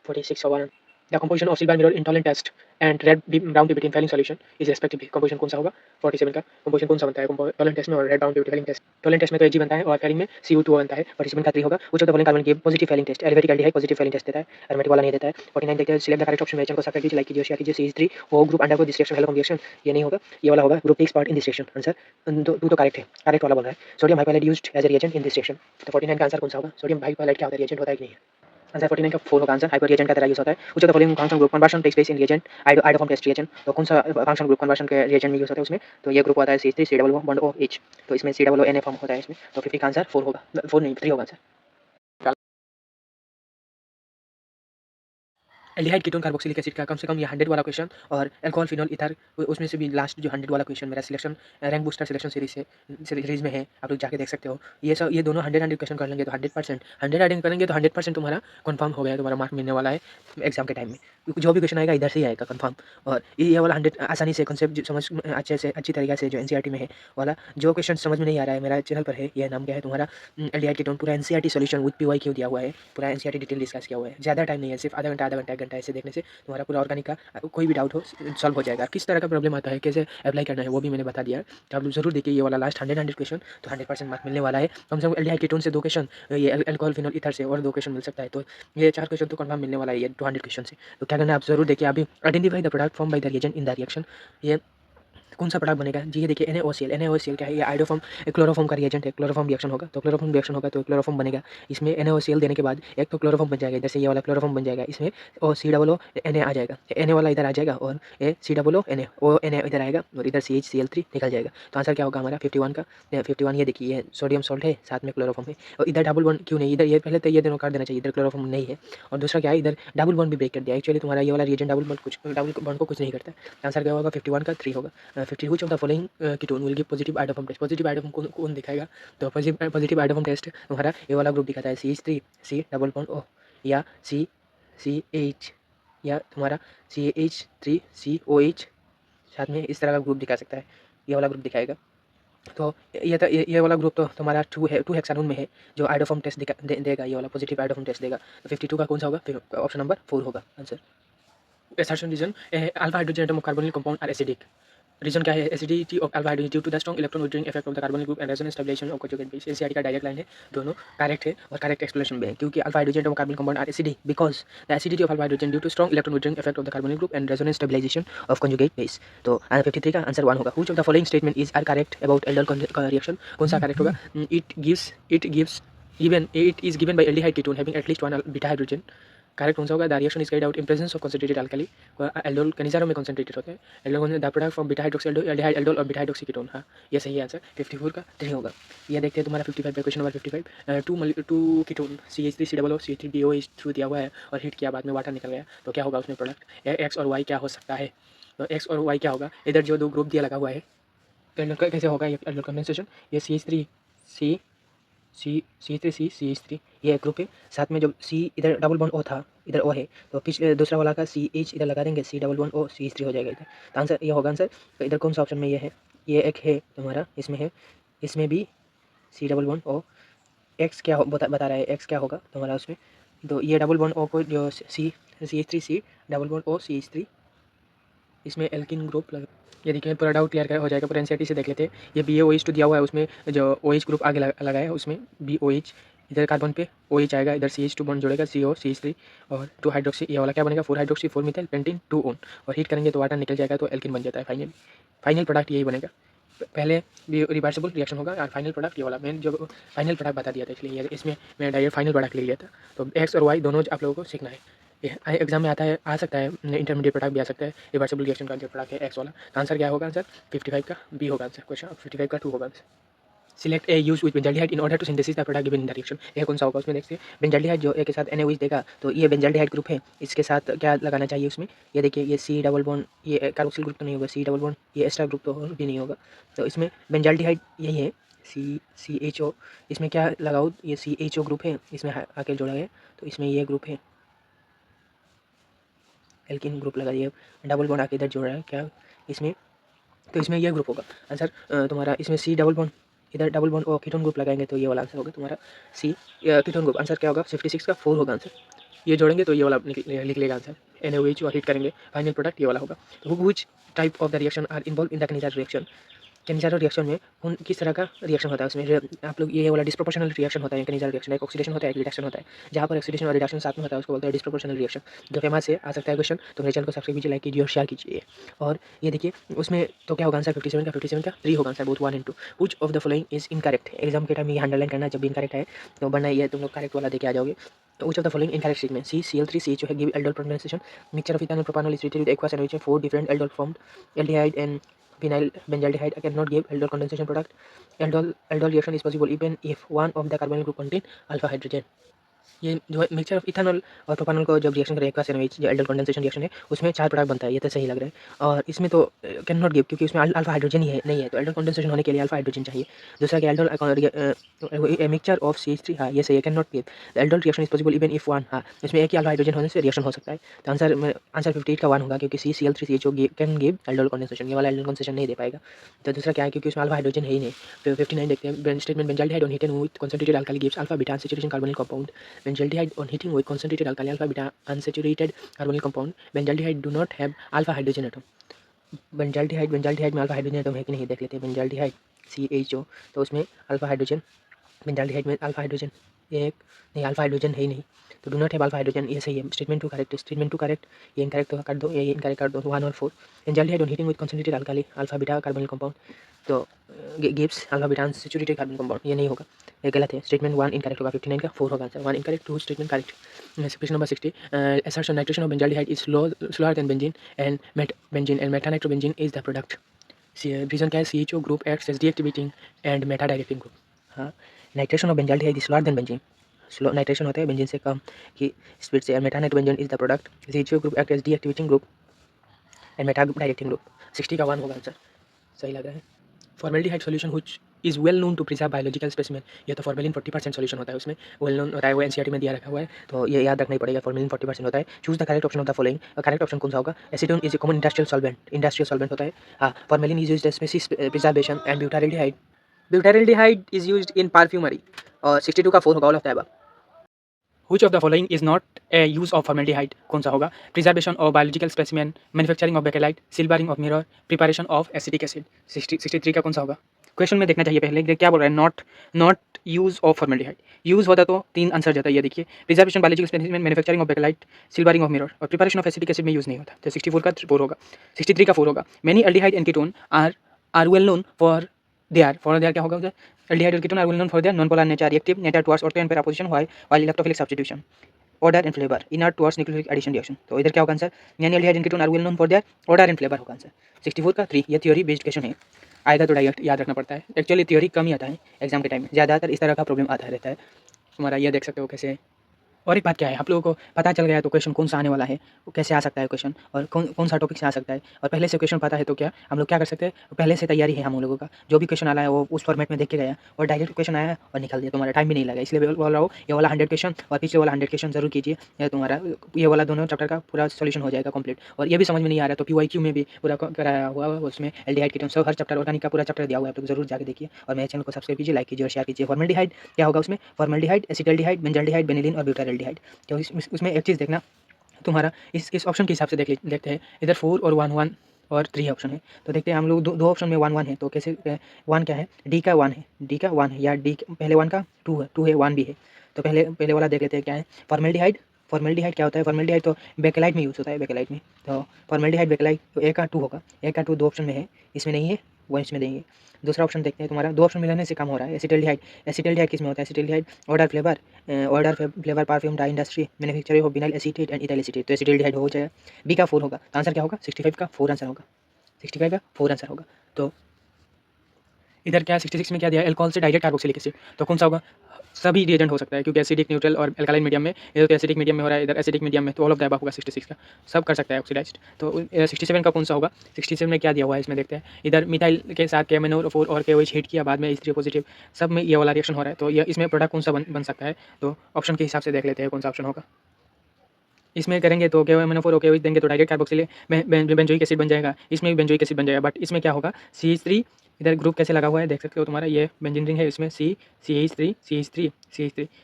46 का 1। The composition of silver mirror in Tollens test and red brown पिपिट in Fehling solution is respectively. Composition कौन सा होगा? 47 का कंपोजिशन कौन सा बनता है टोलेंट टेस्ट में और रेड ब्राउन पिपिट फेलिंग टेस्ट? टोलेंट टेस्ट में तो Ag बनता है और फेलिंग में Cu2 बनता है। 47 का 3 होगा। Which of the following carbon give positive Fehling test? Aliphatic aldehyde positive Fehling test देता है, एरोमेटिक वाला नहीं देता है। 49 देखते हैं, select the correct option mention को सब्ट्रैक्ट कीजिए, लाइक कीजिए, शेयर कीजिए। CH3 O ग्रुप अंडर को दिस रिएक्शन हेलो रिएक्शन, ये नहीं होगा, ये वाला होगा, group takes part in this reaction. Answer 2 तो करेक्ट है, करेक्ट वाला बोल रहा है। Sodium hypohalide used as a reagent in this reaction. तो 49 का आंसर कौन सा होगा? सोडियम हाइपोहैलाइड क्या होता है? रिएजेंट होता है कि नहीं? आंसर 49 का 4 होगा आंसर। हाइपर रिएजेंट का तरह यूज होता है। Which of the following function group conversion takes place in reagent iodoform test reagent? तो कौन सा फंक्शन ग्रुप कन्वर्शन के रिएजेंट में यूज होता है उसमें? तो ये ग्रुप होता है CH3 C बॉन्ड OH। तो इसमें C Na फॉर्म होता है इसमें। तो 50 का आंसर 4 होगा, 4 नहीं 3 होगा answer. Aldehyde ketone carboxylic acid का कम से कम ये 100 वाला क्वेश्चन और अल्कोहल फिनोल ईथर उसमें से भी लास्ट जो 100 वाला क्वेश्चन मेरा selection rank booster selection series में है, आप लोग जाके देख सकते हो। ये दोनों 100 क्वेश्चन कर लेंगे तो 100% 100 एडिंग करेंगे तो 100% तुम्हारा कंफर्म हो गया, तुम्हारा मार्क मिलने वाला है एग्जाम के टाइम में, क्योंकि जो भी क्वेश्चन आएगा इधर से ही आएगा कंफर्म। और ये वाला 100 आसानी से कॉन्सेप्ट समझ अच्छी तरीके से जो NCERT में है वाला जो क्वेश्चन समझ में नहीं आ रहा है, मेरा चैनल पर है, ये नाम क्या है तुम्हारा एल्डिहाइड कीटोन, पूरा NCERT सॉल्यूशन विद PYQ दिया हुआ है, पूरा NCERT डिटेल डिस्कस किया हुआ है। ज़्यादा टाइम नहीं है, सिर्फ आधा घंटा 1 घंटा ऐसे देखने से तुम्हारा पूरा ऑर्गेनिक का कोई भी डाउट हो सॉल्व हो जाएगा। किस तरह का प्रॉब्लम आता है, कैसे अप्लाई करना है, वो भी मैंने बता दिया है। तो आप लोग जरूर देखिए ये वाला लास्ट 100 क्वेश्चन, तो 100% मार्क मिलने वाला है। कम से कम एल्डिहाइड कीटोन से 2 क्वेश्चन, ये अल्कोहल फिनोल ईथर से और 2 क्वेश्चन मिल सकता है। तो ये 4 क्वेश्चन तो कंफर्म मिलने वाला है ये 200 क्वेश्चन से। तो क्या करना है आप जरूर देखिए। अभी identify the product form by the reagent in the reaction, ये कौन सा प्रोडक्ट बनेगा जी? ये देखिए NaOCl क्या है? ये आइडोफॉर्म क्लोरोफॉर्म का रिएजेंट है, क्लोरोफॉर्म रिएक्शन होगा। तो क्लोरोफॉर्म रिएक्शन होगा तो क्लोरोफॉर्म बनेगा। इसमें NaOCl देने के बाद एक तो क्लोरोफॉर्म बन जाएगा, इधर से ये वाला क्लोरोफॉर्म बन जाएगा, इसमें COO Na आ जाएगा, Na वाला इधर आ जाएगा और COO Na Na इधर आएगा और इधर CH Cl3 निकल जाएगा। तो आंसर क्या होगा हमारा 51 का 51। ये देखिए ये सोडियम सॉल्ट है, साथ में क्लोरोफॉर्म है और इधर डबल बॉन्ड क्यों नहीं? इधर ये पहले तो ये दोनों काट देना चाहिए, इधर क्लोरोफॉर्म नहीं है। और दूसरा क्या है, इधर डबल बॉन्ड भी ब्रेक कर दिया। एक्चुअली तुम्हारा ये वाला रिएजेंट डबल बॉन्ड को कुछ नहीं करता। आंसर क्या होगा 51 का 3 होगा। 50 which of the following ketone will give positive iodoform test? Positive iodoform कौन दिखाएगा? तो पॉजिटिव आइडोफॉर्म टेस्ट तुम्हारा ये वाला ग्रुप दिखाता है CH3 C double bond O या CH या तुम्हारा CH3COH, साथ में इस तरह का ग्रुप दिखा सकता है, ये वाला ग्रुप दिखाएगा। तो ये वाला ग्रुप तो तुम्हारा 2 हेक्सानोन में है, जो आइडोफॉर्म टेस्ट देगा, ये वाला पॉजिटिव आइडोफॉर्म टेस्ट देगा। तो 52 का कौन सा होगा? फिर ऑप्शन नंबर 4 होगा answer. assertion reason alpha hydrogen atom of carbonyl compound are acidic. Reason क्या है? Acidity of alpha hydrogen due to the strong electron withdrawing effect of the carbonyl group and resonance stabilisation of conjugate base. NCERT का डायरेक्ट लाइन है, दोनों करेक्ट है और करेक्ट एक्सप्लेनेशन भी है, क्योंकि alpha hydrogen atom carbon compound are acidic because the acidity of alpha hydrogen due to strong electron withdrawing effect of the carbonyl group and resonance stabilisation of conjugate base. तो 53 का आंसर 1 होगा। Which of the following statement is are correct about aldol reaction? कौन सा करेक्ट होगा? It is given by aldehyde ketone having at least 1 beta hydrogen. Correct कौन सा होगा? The reaction is carried out in presence of concentrated alkali. Aldol Cannizzaro में कंसंट्रेटेड होते हैं। Aldol the product from beta hydroxy aldehyde aldol और बीटा हाइड्रोक्सी कीटोन। हाँ ये सही आंसर 54 का 3 होगा। ये देखते हैं तुम्हारा 55 question number 55। To ketone CH3COO CH3BOH through दिया हुआ है और हीट किया, बाद में वाटर निकल गया, तो क्या होगा उसमें प्रोडक्ट? एक्स और वाई क्या हो सकता है? तो एक्स और वाई क्या होगा? इधर जो 2 ग्रुप दिया लगा हुआ है तो कैसे होगा ये एल्डोल कंडेंसेशन? ये CH3 ये एक ग्रुप है, साथ में जो C इधर डबल बॉन्ड O था, इधर O है, तो पिछले दूसरा वाला का CH इधर लगा देंगे, C double bond O CH3 हो जाएगा इधर। तो आंसर ये होगा आंसर। तो इधर कौन सा ऑप्शन में ये है? ये एक है तुम्हारा, इसमें है, इसमें भी C double bond O। X क्या बता रहा है, एक्स क्या होगा तुम्हारा उसमें? तो ये डबल बॉन्ड O को जो CH3C double bond O CH3, इसमें एल्किन ग्रुप लग। ये देखिए पूरा डाउट क्लियर हो जाएगा, पूरा NCERT से देख लेते हैं। ये BaOH तो दिया हुआ है, उसमें जो OH ग्रुप आगे लगा है उसमें BOH, इधर कार्बन पे OH आएगा, इधर CH2 बॉन्ड जोड़ेगा CO CH3 और 2 हाइड्रोक्सी, ये वाला क्या बनेगा 4 हाइड्रोक्सी 4 मिथाइल पेंटीन 2 ओन, और हीट करेंगे तो वाटर निकल जाएगा, तो एल्किन बन जाता है। फाइनल प्रोडक्ट यही बनेगा। पहले भी रिवर्सिबल रिएक्शन होगा और फाइनल प्रोडक्ट ये वाला, मैंने जो फाइनल प्रोडक्ट बता दिया था, इसलिए इसमें मैं डायरेक्ट फाइनल प्रोडक्ट ले लिया था। तो एक्स और वाई दोनों आप लोगों को सीखना है। ये एग्जाम में आता है, आ सकता है, इंटरमीडिएट प्रोडक्ट भी आ सकता है, रिवर्सिबल रिएक्शन का जो प्रोडक्ट है एक्स वाला। तो आंसर क्या होगा? आंसर 55 का बी होगा आंसर, क्वेश्चन 55 का 2 होगा answer. Select a use with benzaldehyde in order to synthesis the product given in the reaction. ये कौन सा होगा? उसमें देखते हैं बेंजाल्डिहाइड जो ए के साथ NaOH देगा, तो ये बेंजाल्डिहाइड ग्रुप है, इसके साथ क्या लगाना चाहिए उसमें? ये देखिए, ये C डबल बॉन्ड, ये कार्बोक्सिल ग्रुप तो नहीं होगा, C डबल बॉन्ड, ये एस्टर ग्रुप तो भी नहीं होगा। तो इसमें बेंजाल्डिहाइड यही है, CHO। इसमें क्या लगाओ? ये CHO ग्रुप है, इसमें आके जोड़ा है, तो इसमें ये ग्रुप है, एल्किन ग्रुप लगा दिया, डबल बॉन्ड आके इधर जोड़ रहा है क्या इसमें? तो इसमें ये ग्रुप होगा आंसर तुम्हारा। इसमें C डबल बॉन्ड, इधर डबल बॉन्ड और कीटोन ग्रुप लगाएंगे, तो ये वाला आंसर होगा तुम्हारा C कीटोन ग्रुप। आंसर क्या होगा? 56 का 4 होगा आंसर। ये जोड़ेंगे तो ये वाला लिख लेगा आंसर। NaOH और हीट करेंगे, फाइनल प्रोडक्ट ये वाला होगा। तो which type of the reaction are involve in the Cannizzaro reaction? Cannizzaro reaction में कौन किस तरह का रिएक्शन होता है उसमें? आप लोग ये वाला डिस्प्रोपोर्शनल रिएक्शन होता है केनिज़ार रिएक्शन। एक ऑक्सीडेशन होता है, एक रिडक्शन होता है। जहाँ पर ऑक्सीडेशन और रिडक्शन साथ में होता है उसको बोलते हैं डिस्प्रोपोर्शनल रिएक्शन। जो फेमस है, आ सकता है क्वेश्चन, तो मेरे चैनल को सब्सक्राइब कीजिए, लाइक कीजिए और शेयर कीजिए। और ये देखिए उसमें तो क्या होगा आंसर? 57 का 3 होगा answer, both 1 and 2। Which of the following is incorrect? Exam के टाइम ये अंडरलाइन करना, जब भी इनकरेक्ट है तो बनना ये तुम लोग करेक्ट वाला देके आ जाओगे। तो which of the following incorrect statement? CCl3 CHO है give aldol condensation, mixture of ethanol propanol is treated with aqueous and which 4 different aldol formed, aldehyde and vinyl benzaldehyde cannot give aldol condensation product. Aldol reaction is possible even if one of the carbonyl group contain alpha hydrogen. ये जो है मिक्सचर ऑफ इथेनॉल और प्रोपानॉल को जब रिएक्शन करें एक्वा एनओएच, जो एल्डोल कंडेंसेशन रिएक्शन है, उसमें 4 प्रोडक्ट बनता है, ये तो सही लग रहा है। और इसमें तो कैन नॉट गिव, क्योंकि उसमें अल्फा हाइड्रोजन ही है नहीं है, तो एल्डोल कंडेंसेशन होने के लिए अल्फा हाइड्रोजन चाहिए। दूसरा कि एल्डोल मिक्सचर ऑफ CH3, हाँ ये सही है, can not give. Aldol reaction is possible even if one, हाँ इसमें एक ही अल्फा हाइड्रोजन होने से रिएक्शन हो सकता है। तो आंसर 58 का 1 होगा, क्योंकि CCl3 CHO can give aldol condensation, ये वाला एल्डोल कंडेंसेशन नहीं दे पाएगा। तो दूसरा क्या है? क्योंकि उसमें अल्फा हाइड्रोजन है ही नहीं। तो 59 देखते हैं, statement benzaldehyde on heating with concentrated alkali gives alpha beta unsaturation carbonyl compound. Benzaldehyde on heating with concentrated alkali alpha beta unsaturated carbonyl compound. Benzaldehyde do not have alpha hydrogen atom. Benzaldehyde में अल्फा हाइड्रोजन एटम है कि नहीं देख लेते हैं। बेंजाल्डिहाइड CHO, तो उसमें अल्फा हाइड्रोजन, बेंजाल्डिहाइड में अल्फा हाइड्रोजन एक नहीं, अल्फा हाइड्रोजन है ही नहीं, तो do not have alpha hydrogen, ये सही है। स्टेटमेंट 2 करेक्ट, स्टेटमेंट 2 करेक्ट, ये इनकरेक्ट तो कर दो, ये इनकरेक्ट कर दो, 1 और 4। Benzaldehyde on heating with concentrated alkali alpha beta carbonyl compound, तो gives alpha beta unsaturated carbon compound, ये नहीं होगा, ये गलत है। स्टेटमेंट 1 इनकरेक्ट होगा, 59 का 4 होगा answer, 1 incorrect, 2 statement correct. Question number 60, assertion nitration of benzaldehyde is slower than benzene and benzene and metanitrobenzene is the product. Reason क्या है? CHO group acts as deactivating and meta directing group. हाँ, nitration of benzaldehyde is slower than benzene, slow nitration होता है बेंजीन से कम की स्पीड से, meta nitrobenzene is the product. CHO group act as deactivating group and meta directing group. 60 का 1 होगा आंसर, सही लग रहा है। Formaldehyde solution which is well known to preserve biological specimen, ये तो फॉर्मेलिन 40% सॉल्यूशन होता है उसमें, वेल नोन होता है, वो NCERT में दिया रखा हुआ है, तो ये याद रखना ही पड़ेगा, फॉर्मेलिन 40% होता है। Choose the correct option of the following, correct option कौन सा होगा? Acetone is a common industrial solvent होता है। हाँ, formalin is used as species preservation and butyraldehyde is used in perfumery. और 62 का 4 होगा, all of the above. Which of the following is not a use of formaldehyde? कौन सा होगा? Preservation of biological specimen, manufacturing of bakelite, silvering of mirror, preparation of acetic acid. 63 का कौन सा होगा? क्वेश्चन में देखना चाहिए पहले, क्या बोल रहा है? Not use of formaldehyde. Use होता तो 3 आंसर जाता है, ये देखिए, preservation biological specimen, manufacturing of bakelite, silvering of mirror और प्रिपरेशन ऑफ एसिटिक एसिड में यूज नहीं होता। तो 64 का 4 होगा, 63 का 4 होगा। Many aldehyde and ketone are well known for their क्या होगा उधर? एल्डिहाइड और ketone are well known for their non polar nature, reactive nature towards ortho and para position, while electrophilic substitution, order and flavour, inert towards nucleophilic addition reaction. तो इधर क्या होगा आंसर? यानी aldehyde and ketone are well known for their order and flavour होगा आंसर। 64 का 3, ये थ्योरी बेस्ड क्वेश्चन है, आएगा तो डायरेक्ट याद रखना पड़ता है। एक्चुअली थ्योरी कम ही आता है एग्जाम के टाइम में, ज़्यादातर इस तरह का प्रॉब्लम आता रहता है हमारा, ये देख सकते हो कैसे। और एक बात क्या है, आप लोगों को पता चल गया तो क्वेश्चन कौन सा आने वाला है, वो कैसे आ सकता है क्वेश्चन, और कौन सा टॉपिक से आ सकता है, और पहले से क्वेश्चन पता है तो क्या हम लोग क्या कर सकते हैं? पहले से तैयारी है हम लोगों का, जो भी क्वेश्चन आया है वो उस फॉर्मेट में देख के गया और डायरेक्ट क्वेश्चन आया और निकल दिया, तुम्हारा टाइम भी नहीं लगा। इसलिए बोल रहा हूँ, ये वाला 100 क्वेश्चन और पिछले वाला 100 क्वेश्चन जरूर कीजिए, या तुम्हारा ये वाला दोनों चैप्टर का पूरा सोल्यूशन हो जाएगा कंप्लीट। और ये भी समझ में नहीं आ रहा तो PYQ में भी पूरा कराया हुआ है, उसमें एल्डिहाइड कीटोन सब हर चैप्टर, ऑर्गेनिक का पूरा चैप्टर दिया हुआ है, आप लोग जरूर जाकर देखिए। और मेरे चैनल को सब्सक्राइब कीजिए, लाइक कीजिए और शेयर कीजिए। फॉर्मेल्डिहाइड क्या होगा उसमें? फॉर्मेल्डिहाइड, एसिटल्डिहाइड, बेंजाल्डिहाइड, बेनिलीन और ब्यूटाइल्डिहाइड। तो उसमें एक चीज़ देखना, तुम्हारा इस ऑप्शन के हिसाब से देखते हैं, इधर 4 और 1 और 3 ऑप्शन है, तो देखते हैं हम लोग दो ऑप्शन में 1 है, तो कैसे 1 क्या है? डी का 1 है, डी का 1 है, या डी पहले 1 का 2 है, 2 है 1 भी है, तो पहले वाला देख लेते हैं क्या है। फॉर्मेल्डिहाइड क्या होता है? फॉर्मेल्डिहाइड तो बेकेलाइट में यूज़ होता है, बेकेलाइट में, तो फॉर्मेल्डिहाइड बेकेलाइट, तो ए का 2 होगा, ए का 2 2 ऑप्शन में है, इसमें नहीं है, वो इसमें देंगे। दूसरा ऑप्शन देखते हैं, तुम्हारा 2 ऑप्शन मिलाने से काम हो रहा है। एसिटाल्डिहाइड, एसिटाल्डिहाइड किस में होता है? Acetaldehyde order flavour perfume dye industry manufacture of vinyl acetate and ethyl acetate, तो एसिटाल्डिहाइड हो जाएगा। बी का 4 होगा, तो आंसर क्या होगा? 65 का 4 आंसर होगा। 65 का 4 आंसर होगा। तो इधर क्या 66 में क्या दिया है? अल्कोहल से डायरेक्ट कार्बोक्सिलिक एसिड, तो कौन सा होगा? सभी रिएजेंट हो सकता है क्योंकि एसिडिक, न्यूट्रल और अल्कालाइन मीडियम में, इधर तो एसिडिक मीडियम में हो रहा है, इधर एसिडिक मीडियम में, तो ऑल ऑफ द अबव होगा 66 का, सब कर सकता है ऑक्सीडाइज्ड। तो 67 का कौन सा होगा? 67 में क्या दिया हुआ है इसमें देखते हैं। इधर मिथाइल के साथ KMnO4 और KOH हीट किया, बाद में H3 पॉजिटिव, सब में ये वाला रिएक्शन हो रहा है, तो ये इसमें प्रोडक्ट कौन सा बन सकता है? तो ऑप्शन के हिसाब से देख लेते हैं कौन सा ऑप्शन होगा। इसमें करेंगे तो KMnO4 और KOH देंगे तो डायरेक्ट कार्बोक्सिल बेंजोइक एसिड बन जाएगा, इसमें भी बेंजोइक एसिड बन जाएगा, बट इसमें क्या होगा? CH3, इधर ग्रुप कैसे लगा हुआ है देख सकते हो, तुम्हारा ये बेंजीन रिंग है, इसमें CH3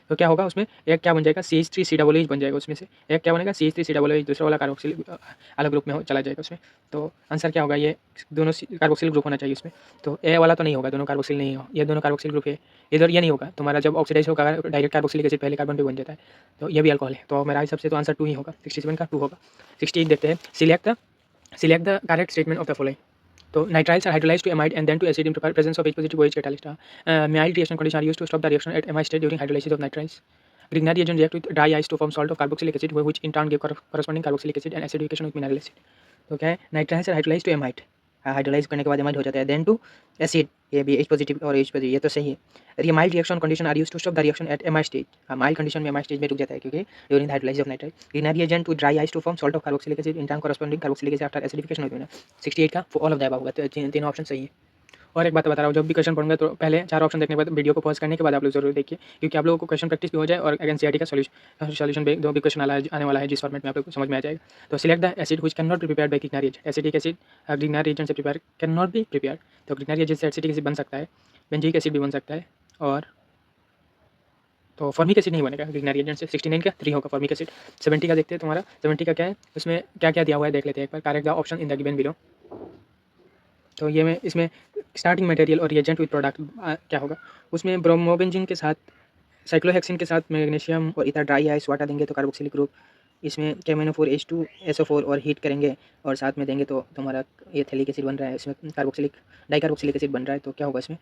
तो क्या होगा उसमें? एक क्या बन जाएगा? CH3COOH बन जाएगा उसमें से, एक क्या बनेगा? CH3COOH, दूसरा वाला कार्बोक्सिल अलग ग्रुप में चला जाएगा उसमें। तो आंसर क्या होगा? ये दोनों कार्बोक्सिल ग्रुप होना चाहिए उसमें, तो ए वाला तो नहीं होगा, दोनों कार्बोक्सिल नहीं हो, ये दोनों कार्बोक्सिल ग्रुप है। इधर ये नहीं होगा तुम्हारा, जब ऑक्सीडाइज होगा डायरेक्ट कार्बोक्सिलिक एसिड पहले कार्बन पे बन जाता है, तो ये भी अल्कोहल है, तो मेरा हिसाब से तो आंसर 2 ही होगा, 67 का 2 होगा। 68 देखते हैं, select the correct statement of the following. तो nitriles are hydrolyzed to amide and then to acid in presence of H positive OH catalyst. Mild reaction conditions are used to stop the reaction at amide state during hydrolysis of nitriles. Grignard reagent react with dry ice to form salt of carboxylic acid, which in turn give corresponding carboxylic acid and acidification with mineral acid. तो क्या है? Nitriles are hydrolyse to amide, hydrolyse करने के बाद एमाइड हो जाता है, देन टू एसिड, ये भी H पॉजिटिव और H पॉजिटिव, ये तो सही है। ये mild reaction condition are used to stop the reaction at amide stage, mild condition में एमाइड स्टेज में रुक जाता है क्योंकि during the hydrolyse of nitrile. Grignard reagent to dry ice to form salt of carboxylic acid, in turn corresponding carboxylic acid after acidification with mineral. 68 का ऑल ऑफ द अबव होगा, तो तीनों ऑप्शन सही है। और एक बात बता रहा हूँ, जब भी क्वेश्चन पढ़ूंगा तो पहले 4 ऑप्शन देखने के बाद वीडियो को पॉज करने के बाद आप लोग जरूर देखिए, क्योंकि आप लोगों को क्वेश्चन प्रैक्टिस भी हो जाए और एनसीईआरटी का सॉल्यूशन जो भी क्वेश्चन आने वाला है जिस फॉर्मेट में आप लोग को समझ में आ जाएगा। तो select the acid which can not be prepared by Grignard agent, acetic acid Grignard agent से prepare can not be prepared, तो ग्रिग्नार्ड एजेंट से एसिडिक एसिड बन सकता है, बेंजोइक एसिड भी बन सकता है, और तो फॉर्मिक एसिड नहीं बनेगा ग्रिग्नार्ड एजेंट से। 69 का 3 होगा फॉर्मिक एसिड। 70 का देखते हैं, तुम्हारा 70 का क्या है, उसमें क्या क्या दिया हुआ है देख लेते हैं एक बार। Correct the option in the given below, तो ये में इसमें स्टार्टिंग मटेरियल और रिएजेंट विद प्रोडक्ट क्या होगा? उसमें ब्रोमोबेंजीन के साथ, साइक्लोहेक्सिन के साथ मैग्नीशियम और इधर ड्राई आइस वाटर देंगे तो कार्बोक्सिलिक ग्रुप, इसमें KMnO4H2SO4 और हीट करेंगे और साथ में देंगे तो तुम्हारा ये एथिलिक एसिड बन रहा है, इसमें कार्बोक्सिलिक डाइकार्बोक्सिलिक एसिड बन रहा है, तो क्या होगा इसमें?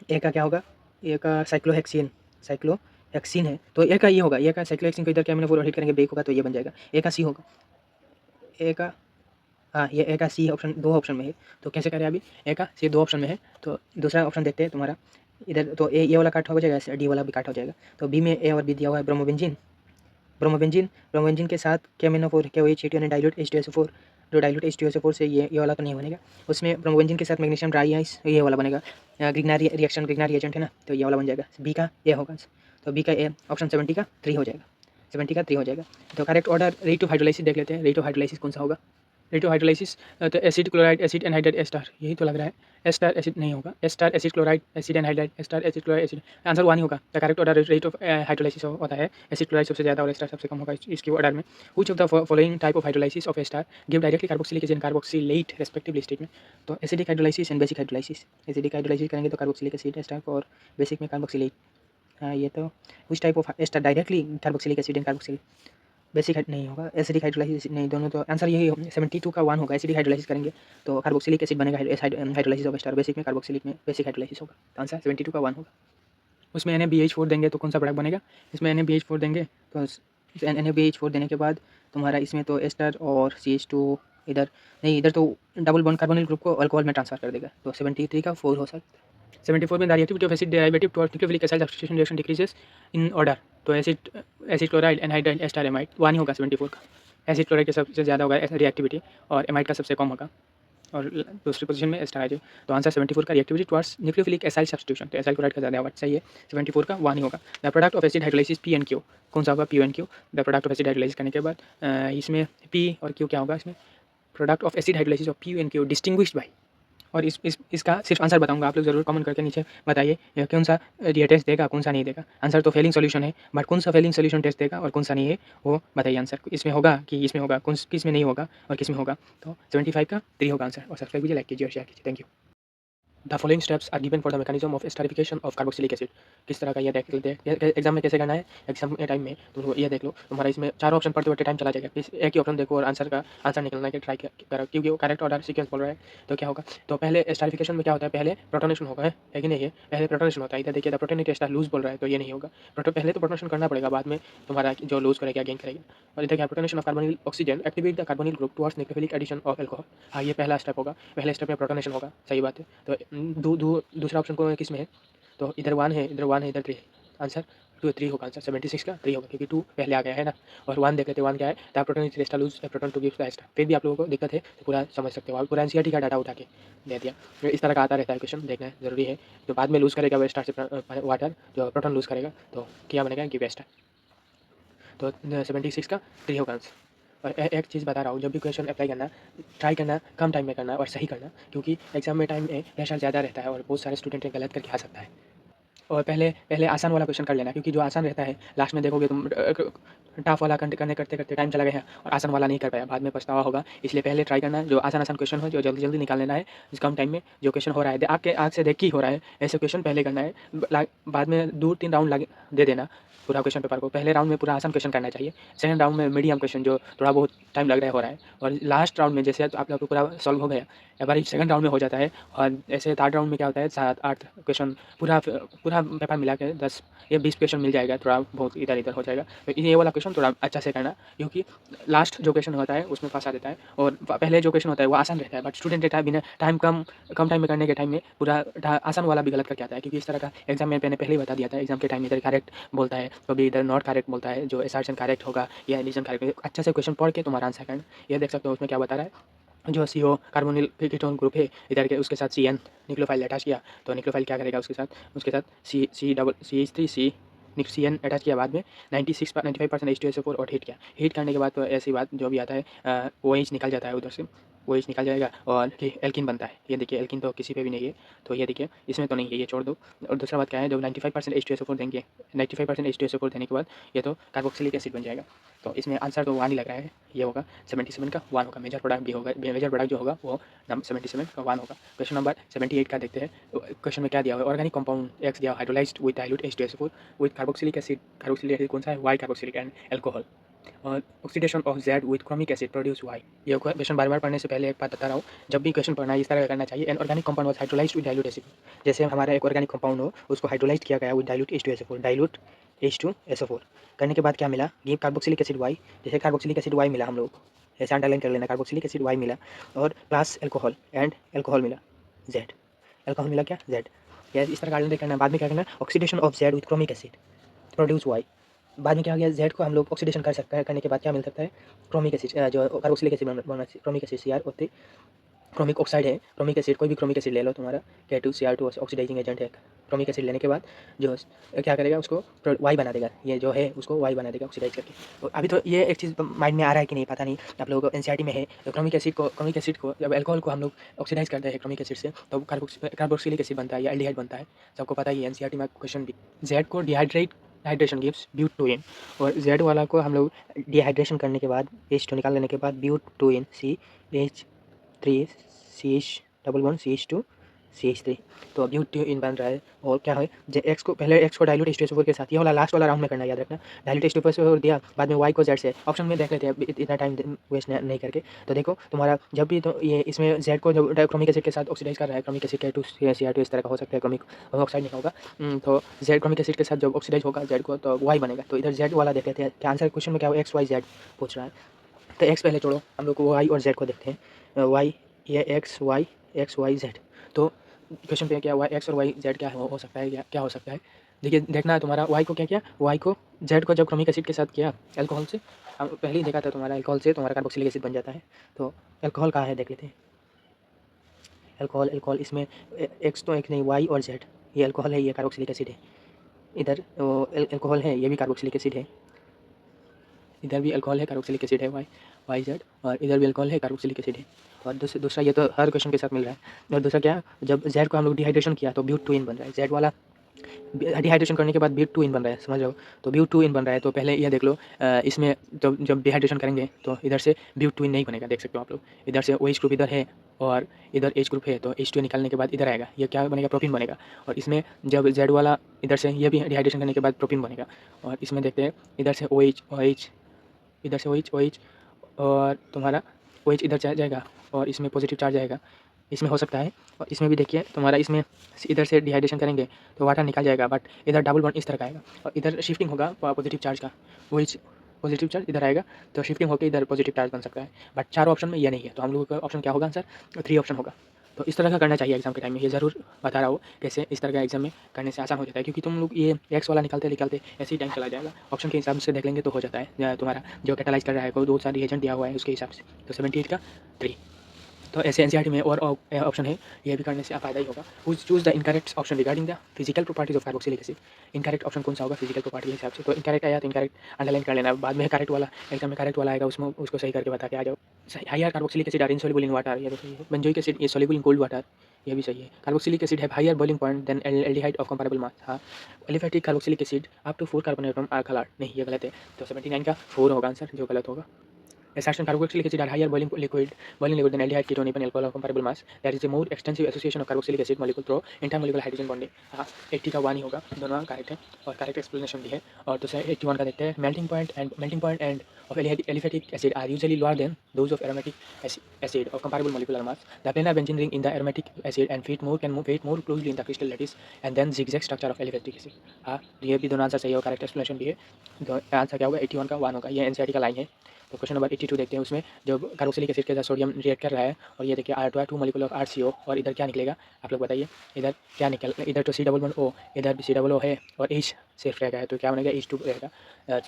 ए का क्या होगा? ए का साइक्लोहेक्सिन है, तो ए का ये होगा, ए का साइक्लोहेक्सिन को इधर KMnO4 और हीट करेंगे, ब्रेक होगा तो ये बन जाएगा, ए का सी होगा। ए का हाँ, ये ए का सी ऑप्शन 2 ऑप्शन में है, तो कैसे करें अभी? ए का सी 2 ऑप्शन में है, तो दूसरा ऑप्शन देखते हैं तुम्हारा। इधर तो ये वाला काट हो जाएगा, डी वाला भी काट हो जाएगा, तो बी में ए और बी दिया हुआ है ब्रोमोबेंजीन के साथ KMnO4 KOH हीट यानी डाइल्यूट H2SO4, जो डाइल्यूट H2SO4 से ये वाला तो नहीं बनेगा। उसमें ब्रोमोबेंजीन के साथ मैग्नीशियम ड्राई आइस, ये वाला बनेगा। ग्रिग्नार्ड रिएजेंट है ना, तो ये वाला बन जाएगा, बी का ए होगा, तो बी का ए ऑप्शन 70 का 3 हो जाएगा, 70 का 3 हो जाएगा। तो correct order rate of hydrolysis देख लेते हैं, रेट ऑफ हाइड्रोलाइसिस कौन सा होगा? रेट ऑफ हाइड्रोलाइसिस तो acid chloride acid anhydride ester, यही तो लग रहा है। एस्टार एसिड नहीं होगा, ester acid chloride acid anhydride ester acid chloride acid, answer 1 ही होगा। The correct order rate of hydrolysis होता है, एसिड क्लोराइड सबसे ज़्यादा और एस्टार सबसे कम होगा इसकी ऑर्डर में। Which of the following type of hydrolysis of ester give directly carboxylic acid and carboxylate respectively state में? तो acidic hydrolysis and basic hydrolysis, acidic hydrolysis करेंगे तो कार्बोक्सिलिक एसिड एस्टार और बेसिक में कार्बोक्सिलेट। हाँ, ये तो which type of ester directly carboxylic acid and carboxylate, basic नहीं होगा, एसिडिक हाइड्रोलाइसिस नहीं, दोनों तो आंसर यही 72 का 1 होगा। एसिडिक हाइड्रोलाइसिस करेंगे तो कार्बोक्सिलिक एसिड बनेगा, हाइड्रोलाइसिस ऑफ एस्टार, बेसिक में कार्बोक्सिलिक में बेसिक हाइड्रोलाइसिस होगा, तो आंसर 72 का 1 होगा। उसमें NaBH4 देंगे तो कौन सा प्रोडक्ट बनेगा? इसमें NaBH4 देंगे तो NaBH4 देने के बाद तुम्हारा इसमें तो एस्टर और CH2, इधर नहीं, इधर तो डबल बॉन्ड कार्बोनिल ग्रुप को अल्कोहल में ट्रांसफर कर देगा, तो 73 का 4 हो सकता है। 74 में the reactivity of acid derivative towards nucleophilic acid substitution reaction decreases in order, तो acid chloride anhydride ester amide 1 ही होगा 74 का। एसिड क्लोराइड के सबसे ज़्यादा होगा रिएक्टिविटी और एमाइड का सबसे कम होगा, और दूसरी पोजीशन में एस्टर आ जाए, तो आंसर 74 का reactivity towards nucleophilic acyl substitution, तो एसाइल क्लोराइड का ज़्यादा होगा, सही है। 74 का 1 ही होगा। The product of acid hydrolysis P&Q कौन सा होगा? P&Q। The product of acid hydrolysis करने के बाद इसमें P और Q क्या होगा? इसमें product of acid hydrolysis of P&Q distinguished by, और इसका सिर्फ आंसर बताऊंगा, आप लोग जरूर कमेंट करके नीचे बताइए कौन सा ये टेस्ट देगा कौन सा नहीं देगा। आंसर तो फेलिंग सॉल्यूशन है, बट कौन सा फेलिंग सॉल्यूशन टेस्ट देगा और कौन सा नहीं है वो बताइए। आंसर इसमें होगा कि इसमें होगा, किस में नहीं होगा और किस में होगा, तो 75 का 3 होगा आंसर। और सब्सक्राइब कीजिए, लाइक कीजिए और शेयर कीजिए। Thank you. The following steps are given for the mechanism of esterification of carboxylic acid. किस तरह का ये देख लेते हैं एग्जाम में कैसे करना है। एग्जाम के टाइम में तुम ये देख लो, तुम्हारा इसमें चार ऑप्शन पढ़ते हुए टाइम चला जाएगा। एक ही ऑप्शन देखो और आंसर निकलना के ट्राई करो, क्योंकि वो करेक्ट ऑर्डर सीक्वेंस बोल रहा है। तो क्या होगा, तो पहले एस्टरिफिकेशन में क्या होता है, पहले प्रोटोनेशन होगा, है कि नहीं है, पहले प्रोटोनेशन होता है। इधर देखिए द प्रोटोनेट एस्टर लूज बोल रहा है, तो ये नहीं होगा। पहले तो प्रोटोनेशन करना पड़ेगा, बाद में तुम्हारा जो लूज करेगा गेन करेगा। और इधर क्या, protonation of carbonyl oxygen activate the carbonyl group towards nucleophilic addition of alcohol. हाँ, ये पहला स्टेप होगा, पहले स्टेप में प्रोटोनेशन होगा, सही बात है। तो दूसरा ऑप्शन को किस में है, तो इधर 1 है, इधर 1 है, इधर 3 है। आंसर 2 3 होगा, आंसर 76 का 3 होगा, क्योंकि 2 पहले आ गया है ना। और 1 देख लेते हैं, 1 क्या है, the proton is rest a lose proton to give the extra. फिर भी आप लोगों को दिक्कत है तो पूरा समझ सकते हो, आप पूरा एनसीईआरटी का डाटा उठा के दे दिया। तो इस तरह का आता रहता है क्वेश्चन, देखना ज़रूरी है। तो बाद में लूज़ करेगा वो स्टार से वाटर, जो प्रोटॉन लूज़ करेगा तो क्या बनेगा, गिव एक्स्ट्रा। तो 76 का 3 होगा आंसर। और एक चीज़ बता रहा हूँ, जब भी क्वेश्चन अप्लाई करना, ट्राई करना कम टाइम में करना और सही करना, क्योंकि एग्जाम में टाइम में प्रेशर ज़्यादा रहता है और बहुत सारे स्टूडेंट गलत करके आ सकता है। और पहले पहले आसान वाला क्वेश्चन कर लेना, क्योंकि जो आसान रहता है लास्ट में देखोगे तुम टफ वाला करते करते टाइम चला गया और आसान वाला नहीं कर पाया, बाद में पछतावा होगा। इसलिए पहले ट्राई करना जो आसान आसान क्वेश्चन हो, जो जल्दी जल्दी निकाल लेना है, जिस कम टाइम में जो क्वेश्चन हो रहा है आपके आँख से देख के ही हो रहा है, ऐसे क्वेश्चन पहले करना है। बाद में 2 3 राउंड लगे दे देना पूरा क्वेश्चन पेपर को। पहले राउंड में पूरा आसान क्वेश्चन करना चाहिए, सेकंड राउंड में मीडियम क्वेश्चन जो थोड़ा बहुत टाइम लग रहा है हो रहा है, और लास्ट राउंड में जैसे आप लोग को पूरा सॉल्व हो गया, एक बार सेकंड राउंड में हो जाता है। और ऐसे थर्ड राउंड में क्या होता है, 7 8 क्वेश्चन पूरा पूरा पेपर मिला के 10 या 20 क्वेश्चन मिल जाएगा, थोड़ा बहुत इधर इधर हो जाएगा। तो ये वाला क्वेश्चन थोड़ा अच्छा से करना, क्योंकि लास्ट जो क्वेश्चन होता है उसमें फंसा देता है, और पहले जो क्वेश्चन होता है वो आसान रहता है, बट स्टूडेंट रहता है बिना टाइम कम टाइम में करने के टाइम में पूरा आसान वाला भी गलत करके आता है। क्योंकि इस तरह का एग्जाम में मैंने पहले ही बता दिया था, एग्जाम के टाइम इधर करेक्ट बोलता है, कभी इधर नॉट करेक्ट बोलता है, जो एसर्शन करेक्ट होगा या एडिशन करेक्ट। अच्छा से क्वेश्चन पढ़ के तुम्हारा आंसर करना। ये देख सकते हो उसमें क्या बता रहा है, जो CO कार्बोनिल कीटोन ग्रुप है इधर के, उसके साथ CN निक्लोफाइल अटैच किया, तो निक्लोफाइल क्या करेगा उसके साथ CH3C CN अटैच किया, बाद में 95% H2SO4 और हीट करने के बाद तो ऐसी बात जो भी आता है OH निकल जाता है, उधर से OH निकल जाएगा और एल्किन बनता है। ये देखिए एल्किन तो किसी पे भी नहीं है, तो ये देखिए इसमें तो नहीं है, ये छोड़ दो। और दूसरा बात क्या है, जब 95% H2SO4 देंगे, 95% H2SO4 देने के बाद ये तो कार्बोक्सिलिक एसिड बन जाएगा। तो इसमें आंसर तो 1 ही लग रहा है, ये होगा 77 का 1 होगा। मेजर प्रोडक्ट भी होगा, मेजर प्रोडक्ट जो होगा वो 77 का 1 होगा। क्वेश्चन नंबर 78 का देखते हैं। तो क्वेश्चन में क्या दिया हुआ है, ऑर्गेनिक कंपाउंड X दिया, hydrolysed with dilute H2SO4 with carboxylic acid. Carboxylic acid कौन सा है, वाई कार्बोक्सिलिक एंड अल्कोहल। और oxidation of Z with chromic acid produce Y. ये क्वेश्चन बार बार पढ़ने से पहले एक बात बता रहा हूँ, जब भी क्वेश्चन पढ़ना है इस तरह का करना चाहिए। An organic compound was hydrolysed with dilute acid. जैसे हमारा एक ऑर्गेनिक कंपाउंड हो, उसको हाइड्रोलाइज्ड किया गया with dilute H2SO4, dilute H2SO4 करने के बाद क्या मिला, गिव कार्बोक्सिलिक एसिड वाई। जैसे कार्बोक्सिलिक एसिड वाई मिला हम लोग को, ऐसे अंडरलाइन कर लेना, कार्बोक्सिलिक एसिड वाई मिला, और प्लस अल्कोहल एंड अल्कोहल मिला Z। अल्कोहल मिला क्या, Z। यस, इस तरह का करना। बाद में क्या करना, oxidation of Z with chromic acid produce Y. बाद में क्या हो गया, Z को हम लोग ऑक्सीडेशन कर सकते हैं, करने के बाद क्या मिल सकता है, क्रोमिक एसिड, जो कार्बोक्सिलिक एसिड बनना, क्रोमिक एसिड Cr होते, क्रोमिक ऑक्साइड है, क्रोमिक एसिड कोई भी क्रोमिक एसिड ले लो तुम्हारा, K2Cr2 ऑक्सीडाइजिंग एजेंट है। क्रोमिक एसिड लेने के बाद जो क्या करेगा, उसको वाई बना देगा, ये जो है उसको वाई बना देगा ऑक्सीडाइज करके। तो अभी तो ये एक चीज़ माइंड में आ रहा है कि नहीं पता नहीं, आप लोगों को एनसीईआरटी में है, तो क्रोमिक एसिड को जब अल्कोहल को हम लोग ऑक्सीडाइज करते हैं क्रोमिक एसिड से, तो कार्बोक्सिलिक एसिड बनता है या एल्डिहाइड बनता है, सबको पता ही है, एनसीईआरटी में क्वेश्चन भी। Z को हाइड्रेशन गिव्स ब्यूट-2-इन, और Z वाला को हम लोग डिहाइड्रेशन करने के बाद H2 निकाल लेने के बाद ब्यूट-2-इन CH3 CH11 CH2 तो ब्यूट-2-इन बन रहा है। और क्या है, X को पहले X को डाइल्यूट H2SO4 के साथ, ये वाला लास्ट वाला राउंड में करना, याद रखना। डाइल्यूट H2SO4 दिया, बाद में Y को Z से, ऑप्शन में देख लेते हैं इतना टाइम वेस्ट नहीं करके। तो देखो तुम्हारा जब भी तो ये इसमें Z को जब क्रोमिक एसिड के साथ ऑक्सीडाइज कर रहा है, क्रोमिक एसिड K2Cr2 इस तरह का हो सकता है, क्रोमिक ऑक्साइड नहीं होगा। तो Z क्रोमिक एसिड के साथ जब ऑक्सीडाइज होगा Z को, तो Y बनेगा। तो इधर Z वाला देख लेते हैं, क्या आंसर क्वेश्चन में क्या हो, XYZ पूछ रहा है। तो X पहले छोड़ो, हम लोग को Y और Z को देखते हैं। Y, ये XYZ। तो क्वेश्चन पे क्या, X और YZ क्या हो सकता है, क्या हो सकता है। देखिए देखना है तुम्हारा, Y को क्या किया, Y को Z को जब क्रोमिक एसिड के साथ किया अल्कोहल से, हम पहले ही देखा था तुम्हारा, अल्कोहल से तुम्हारा कार्बोक्सिलिक एसिड बन जाता है। तो अल्कोहल कहाँ है देख लेते हैं, अल्कोहल इसमें X तो एक नहीं, Y और Z, ये अल्कोहल है, ये कार्बोक्सिलिक एसिड है। इधर अल्कोहल है, ये भी कार्बोक्सिलिक एसिड है। इधर भी अल्कोहल है, कार्बोक्सिलिक एसिड है YZ, और इधर भी अल्कोहल है, कार्बोक्सिलिक एसिड है। और दूसरा ये तो हर क्वेश्चन के साथ मिल रहा है। और दूसरा क्या, जब Z को हम लोग डिहाइड्रेशन किया तो ब्यूट-2-इन बन रहा है, Z वाला डिहाइड्रेशन करने के बाद ब्यूट-2-इन बन रहा है, समझ रहे हो। तो ब्यूट-2-इन बन रहा है, तो पहले ये देख लो, इसमें जब डिहाइड्रेशन करेंगे तो इधर से ब्यूट-2-इन नहीं बनेगा, देख सकते हो आप लोग। इधर से OH ग्रुप इधर है, और इधर H ग्रुप है तो H2 निकालने के बाद इधर आएगा, ये क्या बनेगा, प्रोपीन बनेगा। और इसमें जब Z वाला इधर से, ये भी डिहाइड्रेशन करने के बाद प्रोपीन बनेगा। और इसमें देखते हैं इधर से OH, इधर से OH और तुम्हारा OH इधर जाएगा और इसमें पॉजिटिव चार्ज आएगा, इसमें हो सकता है। और इसमें भी देखिए तुम्हारा, इसमें इधर से डिहाइड्रेशन करेंगे तो वाटर निकल जाएगा, बट इधर डबल बॉन्ड इस तरह का आएगा और इधर शिफ्टिंग होगा पॉजिटिव चार्ज का, OH पॉजिटिव चार्ज इधर आएगा तो शिफ्टिंग होकर इधर पॉजिटिव चार्ज बन सकता है। बट 4 ऑप्शन में ये नहीं है, तो हम लोगों का ऑप्शन क्या होगा आंसर, 3 ऑप्शन होगा। तो इस तरह का करना चाहिए एग्जाम के टाइम में, ये ज़रूर बता रहा हूँ कैसे इस तरह का एग्जाम में करने से आसान हो जाता है, क्योंकि तुम लोग ये एक्स वाला निकालते निकालते ऐसे ही टाइम चला जाएगा। ऑप्शन के हिसाब से देख लेंगे तो हो जाता है, तुम्हारा जो कैटालाइज कर रहा है कोई 2 सारी एजेंट दिया हुआ है उसके हिसाब से, तो 78 का 3। तो ऐसे एनसीईआरटी में और ऑप्शन है, ये भी करने से फ़ायदा ही होगा। Choose the incorrect option regarding the physical properties of carboxylic acid. Incorrect option कौन सा होगा फिजिकल प्रॉपर्टी के हिसाब से, तो इनकरेक्ट आया तो इनकरेक्ट अंडरलाइन कर लेना, बाद में करेक्ट वाला एग्जाम में करेक्ट वाला आएगा उसमें उसको सही करके बता के आ जाओ। Higher carboxylic acid are insoluble in water, ये तो सही है। बेंजोइक एसिड ये सॉल्युबल इन कोल्ड वाटर, ये भी सही है। कार्बोक्सिलिक एसिड है higher boiling point than aldehyde of comparable mass, हाँ। Aliphatic carboxylic acid up to 4 carbon atom are colour, नहीं ये गलत है, तो 79 का 4 होगा आंसर, जो गलत होगा। Extraction carboxylic acid are higher boiling liquid than aldehyde, ketone, even alcohol of comparable mass. There is a more extensive association of carboxylic acid molecule through intermolecular hydrogen bonding. हाँ 80 का 1 ही होगा, दोनों करेक्ट है और करेक्ट एक्सप्लेनेशन भी है। और दूसरा 81 का देखते हैं, melting point and of aliphatic acid are usually lower than those of aromatic acid of comparable molecular mass. The planar benzene ring in the aromatic acid and fit more closely in the crystal lattice and then zigzag structure of aliphatic acid. हाँ ये भी दोनों आंसर सही है और करेक्ट एक्सप्लेनेशन भी है। आंसर क्या होगा, 81 का 1 होगा, ये एनसीईआरटी का लाइन है। तो क्वेश्चन नंबर 82 देखते हैं, उसमें जो कार्बोक्सिलिक एसिड के साथ सोडियम रिएक्ट कर रहा है और ये देखिए R2 मॉलिक्यूल ऑफ RCO, और इधर क्या निकलेगा आप लोग बताइए, इधर क्या निकल, इधर तो C++O, इधर भी C+O है और H सिर्फ रहेगा, तो क्या बनेगा H2 रहेगा।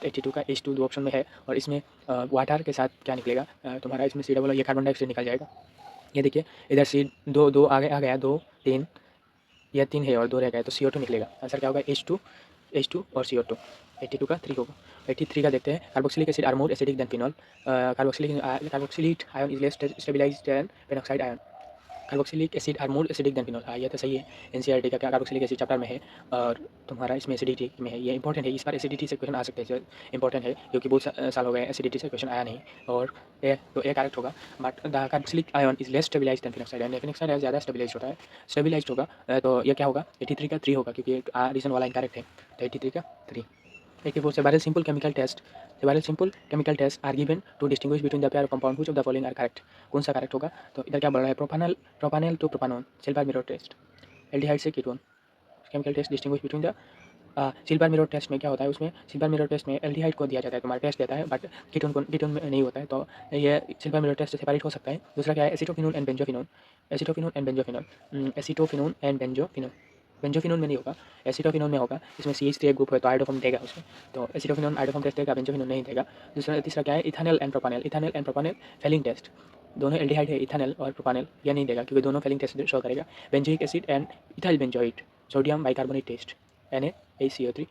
82 का H2 दो ऑप्शन में है। और इसमें वाटर के साथ क्या निकलेगा तुम्हारा, इसमें C++, ये कार्बन डाइऑक्साइड निकल जाएगा। ये देखिए इधर C दो आ गया 2 3, यह 3 है और 2 रह गया, तो CO2 निकलेगा। आंसर क्या होगा H2 और CO2। 82 का 3 होगा। 83 का देखते हैं, carboxylic acid are more acidic than phenol. Carboxylic ion is less stabilised than peroxide ion. Carboxylic acid are more acidic than phenol, हाँ ये तो सही है। एनसीईआरटी का क्या कार्बोक्सिलिक एसिड चैप्टर में है और तुम्हारा इसमें एसिडिटी में है, ये इंपॉर्टेंट है, इस बार एसिडिटी से क्वेश्चन आ सकते हैं, इंपॉर्टेंट है क्योंकि बहुत साल हो गए एसिडिटी से क्वेश्चन आया नहीं। और तो ए करेक्ट होगा। But the carboxylic ion is less stabilised than phenoxide ion, phenoxide ion ज़्यादा स्टेबलाइज्ड होता है, स्टेबलाइज्ड होगा। तो ये क्या होगा, 83 का 3 होगा क्योंकि रीजन वाला इनकरेक्ट है, तो 83 का 3। 84 several simple chemical tests are given to distinguish between the pair of compound, which of the following are correct। कौन सा करेक्ट होगा, तो इधर क्या बोल रहा है, propanal to propanone, silver mirror test, aldehyde से ketone, chemical test distinguish between the silver mirror test में क्या होता है, उसमें सिल्वर मिरर टेस्ट में एल्डिहाइड को दिया जाता है, तुम्हारा टेस्ट देता है, बट कीटोन में नहीं होता है, तो ये सिल्वर मिरर टेस्ट से सेपरेट हो सकता है। दूसरा क्या है, एसिटोफिनोन एंड बेंजोफिनोन, बेंजोफिनोन में नहीं होगा, एसिटोफिनोन में होगा, इसमें CH3 एक ग्रुप है तो आइडोफॉर्म देगा उसमें, तो एसिटोफिनोन आइडोफॉर्म टेस्ट देगा, बेंजोफिनोन नहीं देगा। तीसरा क्या है, ethanal and propanal Fehling test, दोनों एल्डिहाइड है, इथानल और प्रोपानल, यह नहीं देगा क्योंकि दोनों फेलिंग टेस्ट शो करेगा। Benzoic acid and ethyl benzoate, sodium bicarbonate test, NaHCO3,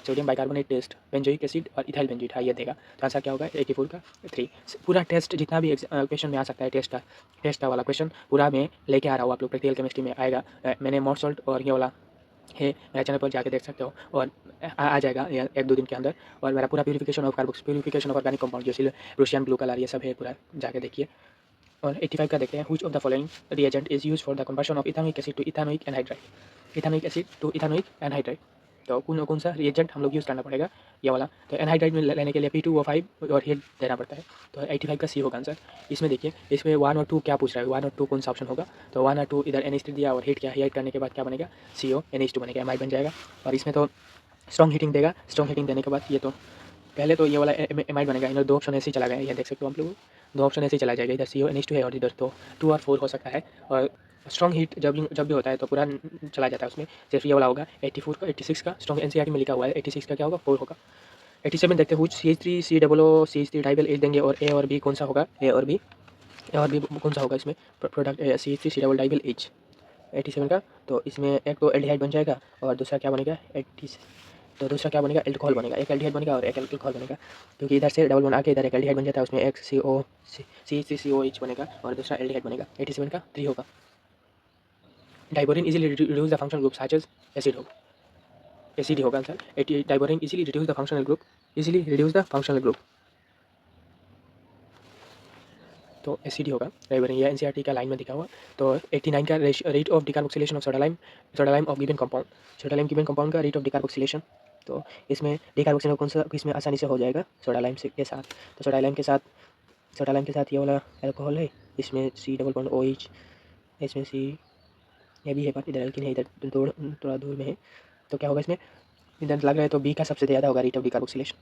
sodium bicarbonate test, benzoic acid और इथाइल बेंजोइट, हाँ ये देगा। तो आंसर क्या होगा, 84 का 3। पूरा टेस्ट जितना भी क्वेश्चन में आ सकता है, टेस्ट का वाला क्वेश्चन पूरा मैं लेके आ रहा हूँ, आप लोग प्रैक्टिकल केमिस्ट्री में आएगा। मैंने मॉर्सॉल्ट और ये वाला है, मेरे चैनल पर जाके देख सकते हो और आ जाएगा 1-2 दिन के अंदर। और मेरा पूरा प्यूरिफिकेशन ऑफ ऑर्गेनिक कंपाउंड, जैसे रूशियन ब्लू कलर, ये सब है, पूरा जाके देखिए। और 85 का देखते हैं, which of the following reagent is used for the conversion of ethanoic acid to ethanoic anhydride, ethanoic acid to ethanoic anhydride, तो कौन सा रिएजेंट हम लोग यूज़ करना पड़ेगा, ये वाला। तो एनहाइड्राइड में लेने के लिए P2O5 और हीट देना पड़ता है, तो 85 का C होगा आंसर। इसमें देखिए, इसमें 1 और 2 क्या पूछ रहा है, 1 और 2 कौन सा ऑप्शन होगा, तो 1 और 2 इधर NH3 दिया और हीट करने के बाद क्या बनेगा, CO NH2 बनेगा, एमाइड बन जाएगा। और इसमें तो स्ट्रॉन्ग हीटिंग देगा, स्ट्रॉन्ग हीटिंग देने के बाद ये तो पहले तो ये वाला एमाइड बनेगा, इधर 2 ऑप्शन ऐसे ही चला गया, ये देख सकते हो आप लोग, 2 ऑप्शन ऐसे ही चला जाएगा, इधर CO NH2 है और इधर तो 2 और 4 हो सकता है। और स्ट्रॉन्ग हीट जब भी होता है तो पूरा चला जाता है उसमें, सिर्फ ये वाला होगा 84 का 86 का स्ट्रॉन्ग एनसीईआरटी में लिखा हुआ है, 86 का क्या होगा, 4 होगा। 87 देखते हैं, CH3 COO डाइबल एच देंगे और ए और बी कौन सा होगा, ए और बी कौन सा होगा इसमें प्रोडक्ट, CH3 C डबल डाइबल एच 87 का। तो इसमें एक तो एल्डिहाइड बन जाएगा और दूसरा क्या बनेगा, 80, तो दूसरा क्या बनेगा, एल्कोहल बनेगा, एक एल्डिहाइड बनेगा और एक एल्कोहल बनेगा, क्योंकि इधर से डबल बन आके इधर एक एल्डिहाइड बन जाता है, उसमें एक CH3COH बनेगा और दूसरा एल्डिहाइड बनेगा। 87 का 3 होगा। Diborane easily reduce the functional group such as acid होगा, एसिड होगा answer. Diborane easily reduce the functional group, तो एसिड ही होगा। ये एनसीईआरटी का लाइन में दिखा हुआ। तो 89 का rate of decarboxylation of सोडालाइम of given compound, सोडालाइम given compound का रेट ऑफ डिकार्बोक्सिलेशन। तो इसमें डिकार्बोक्सिलेशन कौन सा इसमें आसानी से हो जाएगा, सोडालाइम से के साथ। तो सोडालाइम के साथ ये वाला अल्कोहल है, इसमें सी डबल बॉन्ड OH, इसमें सी ये भी है पर इधर लेकिन है, इधर थोड़ा दूर में है। तो क्या होगा इसमें, इधर लग रहा है तो बी का सबसे ज़्यादा होगा रेट ऑफ डिकार्बोक्सिलेशन।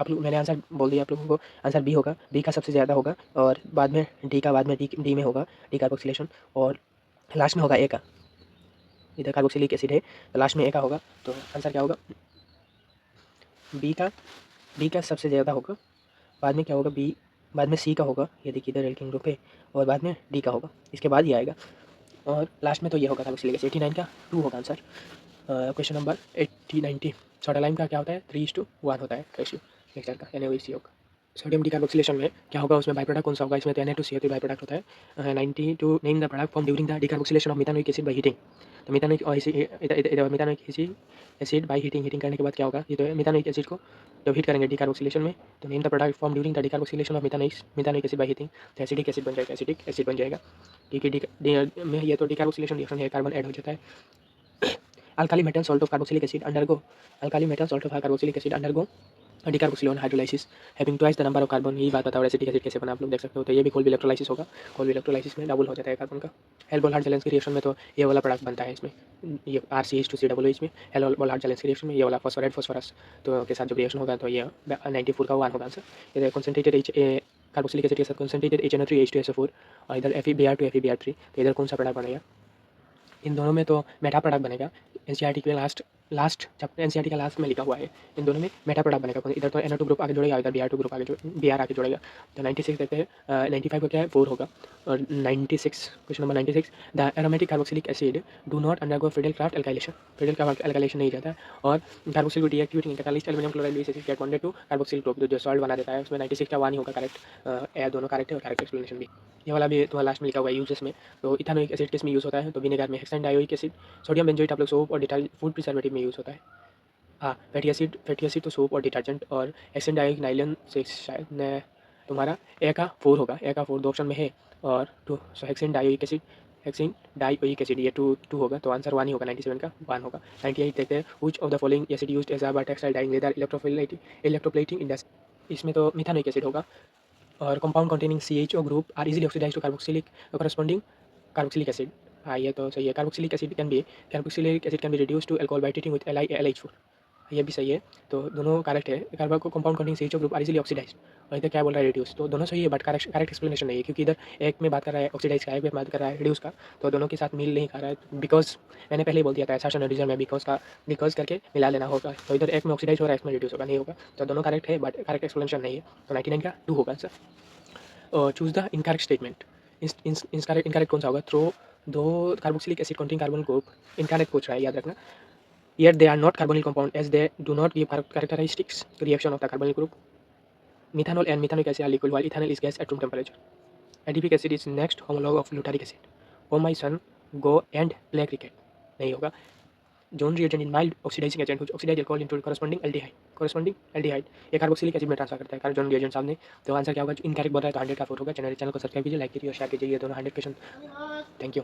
आप लोग मैंने आंसर बोल दिया आप लोगों को, आंसर बी होगा, बी का सबसे ज़्यादा होगा और बाद में डी का, बाद में डी में होगा डिकार्बोक्सिलेशन और लास्ट में होगा ए का। इधर कार्बोक्सिलिक एसिड है तो लास्ट में ए का होगा। तो आंसर क्या होगा, बी का सबसे ज़्यादा होगा, बाद में क्या होगा बी, बाद में सी का होगा, ये देखिए इधर एल्किन ग्रुप है, और बाद में डी का होगा, इसके बाद ही आएगा और लास्ट में तो ये होगा कार्बोक्सिलिक एसिड। 89 का 2 होगा आंसर। क्वेश्चन नंबर 90 सोडालाइम का क्या होता है, 3:1 होता है रेशियो मिक्सचर का, NaOH होगा। सोडियम डिकार्बोक्सिलेशन में क्या होगा, उसमें बाई प्रोडक्ट कौन सा होगा, इसमें तो Na2CO3 बाई प्रोडक्ट होता है। 90 to name the product form during the decarboxylation of methanoic acid by heating. तो मिथानोइक एसिड बाई हीटिंग करने के बाद क्या होगा, ये तो मिथानोइक एसिड को जब हीट करेंगे डिकार्बोक्सिलेशन में, तो name the product form during the decarboxylation of methanoic acid by heating. तो एसिडिक एसिड बन जाएगा क्योंकि में ये तो डिकार्बोक्सिलेशन रिएक्शन है, कार्बन ऐड हो जाता है। Alkali metal salt of carboxylic acid undergo decarboxylation hydrolysis having twice the number of carbon. यही बात बताओ एसिटिक एसिड कैसे बना, आप लोग देख सकते हो। तो ये भी कोल्ड इलेक्ट्रोलाइसिस होगा, कोल्ड इलेक्ट्रोलाइसिस में डबल हो जाता है कार्बन का। हेल्बोल-हार्ट जैलेंस की रिएक्शन में तो ये वाला प्रोडक्ट बनता है इसमें, ये RCH2COOH में हेल्बोल-हार्ट जैलेंस की रिएक्शन में ये वाला फॉस्फोरस तो के साथ जब रिएक्शन होगा तो ये 94 का 1 होगा आंसर। ये कंसंट्रेटेड कार्बोक्सिलिक एसिड के साथ कंसंट्रेटेड HNO3H2SO4 और इधर FeBr2 FeBr3, तो इधर कौन सा प्रोडक्ट बनेगा, इन दोनों में तो मेटा प्रोडक्ट बनेगा। एनसीईआरटी के लास्ट चैप्टर, एनसीईआरटी का लास्ट में लिखा हुआ है, इन दोनों में मेटा प्रोडक्ट बनेगा। इधर तो NO2 ग्रुप आगे जोड़ेगा, इधर Br2 ग्रुप Br आगे जोड़ेगा। तो 96 देखते हैं, 95 का क्या है 4 होगा और 96 question number 96 the aromatic carboxylic acid do not undergo Friedel Craft alkylation. Friedel Craft alkylation नहीं जाता है और कार्बोक्सिल को deactivating catalyst aluminium chloride base acid get bonded to carboxyl group, जो सॉल्ट बना देता है उसमें 96 का 1 ही होगा करेक्ट। ए दोनों करेक्ट है और करेक्ट एक्सप्लेनेशन भी। ये वाला भी तुम्हारा लास्ट में लिखा हुआ है यूजेस में। तो इथानोइक एसिड किस में यूज़ होता है, तो विनेगर में। Hexane dioic acid, sodium benzoate आप लोग सोप और डिटर्जेंट फूड प्रिजर्वेटिव में यूज़ होता है। हाँ, फैटी एसिड तो सोप और डिटर्जेंट, और हेक्सेन डायोइक नाइलन से शायद तुम्हारा ए का 4 होगा, ए का 4 दो ऑप्शन में है। और टू हेक्सेन डायोइक एसिड ये 2 होगा, तो आंसर 1 ही होगा। 97 का 1 होगा। 98 देखते हैं, which of the following acid used as a textile dyeing leather electroplating industry. इसमें तो मिथानोइक एसिड होगा और compound containing CHO group are easily oxidise to carboxylic corresponding carboxylic acid. हाँ, ये तो सही है। Carboxylic acid can be reduce to alcohol by treating with LiLH4, ये भी सही है। तो दोनों करेक्ट है। कार्बो को compound containing CHO group are easily oxidise, और इधर क्या बोल रहा है रिड्यूस, तो दोनों सही है बट करेक्ट एक्सप्लेनेशन नहीं है, क्योंकि इधर एक में बात कर रहा है ऑक्सीडाइज का, एक में बात कर रहा है रिड्यूस का, तो दोनों के साथ मिल नहीं खा रहा है। बिकॉज मैंने पहले ही बोल दिया था एसर्शन और रिजर्व में बिकॉज करके मिला लेना होगा, तो इधर एक में ऑक्सीडाइज हो रहा है, एक में रिड्यूस होगा, नहीं होगा। तो दोनों करेक्ट है बट करेक्ट एक्सप्लेनेशन नहीं है। तो 99 का 2 होगा answer. Choose the incorrect statement. Incorrect कौन सा होगा, थ्रो दो carboxylic acid containing carbon group, incorrect पूछ रहा है, याद रखना। Yet they are not carbonyl compound as they do not give characteristics reaction of the carbonyl group. Methanol and methanoic acid are liquid while ethanol is gas at room temperature. Adipic acid is next homologue of glutaric acid. Oh my son, go and play cricket. नहीं होगा। John reagent in mild oxidizing agent which oxidize alcohol into corresponding aldehyde। ये कार्बोक्सिलिक एसिड में ट्रांसफर करता है जॉन रिएजेंट सामने। तो आंसर क्या होगा, जो इनकरेक्ट बोल रहा है तो 100 का 4 होगा। चैनल को सब्सक्राइब कीजिए, लाइक कीजिए और शेयर कीजिए। ये दोनों 100 क्वेश्चन। Thank you.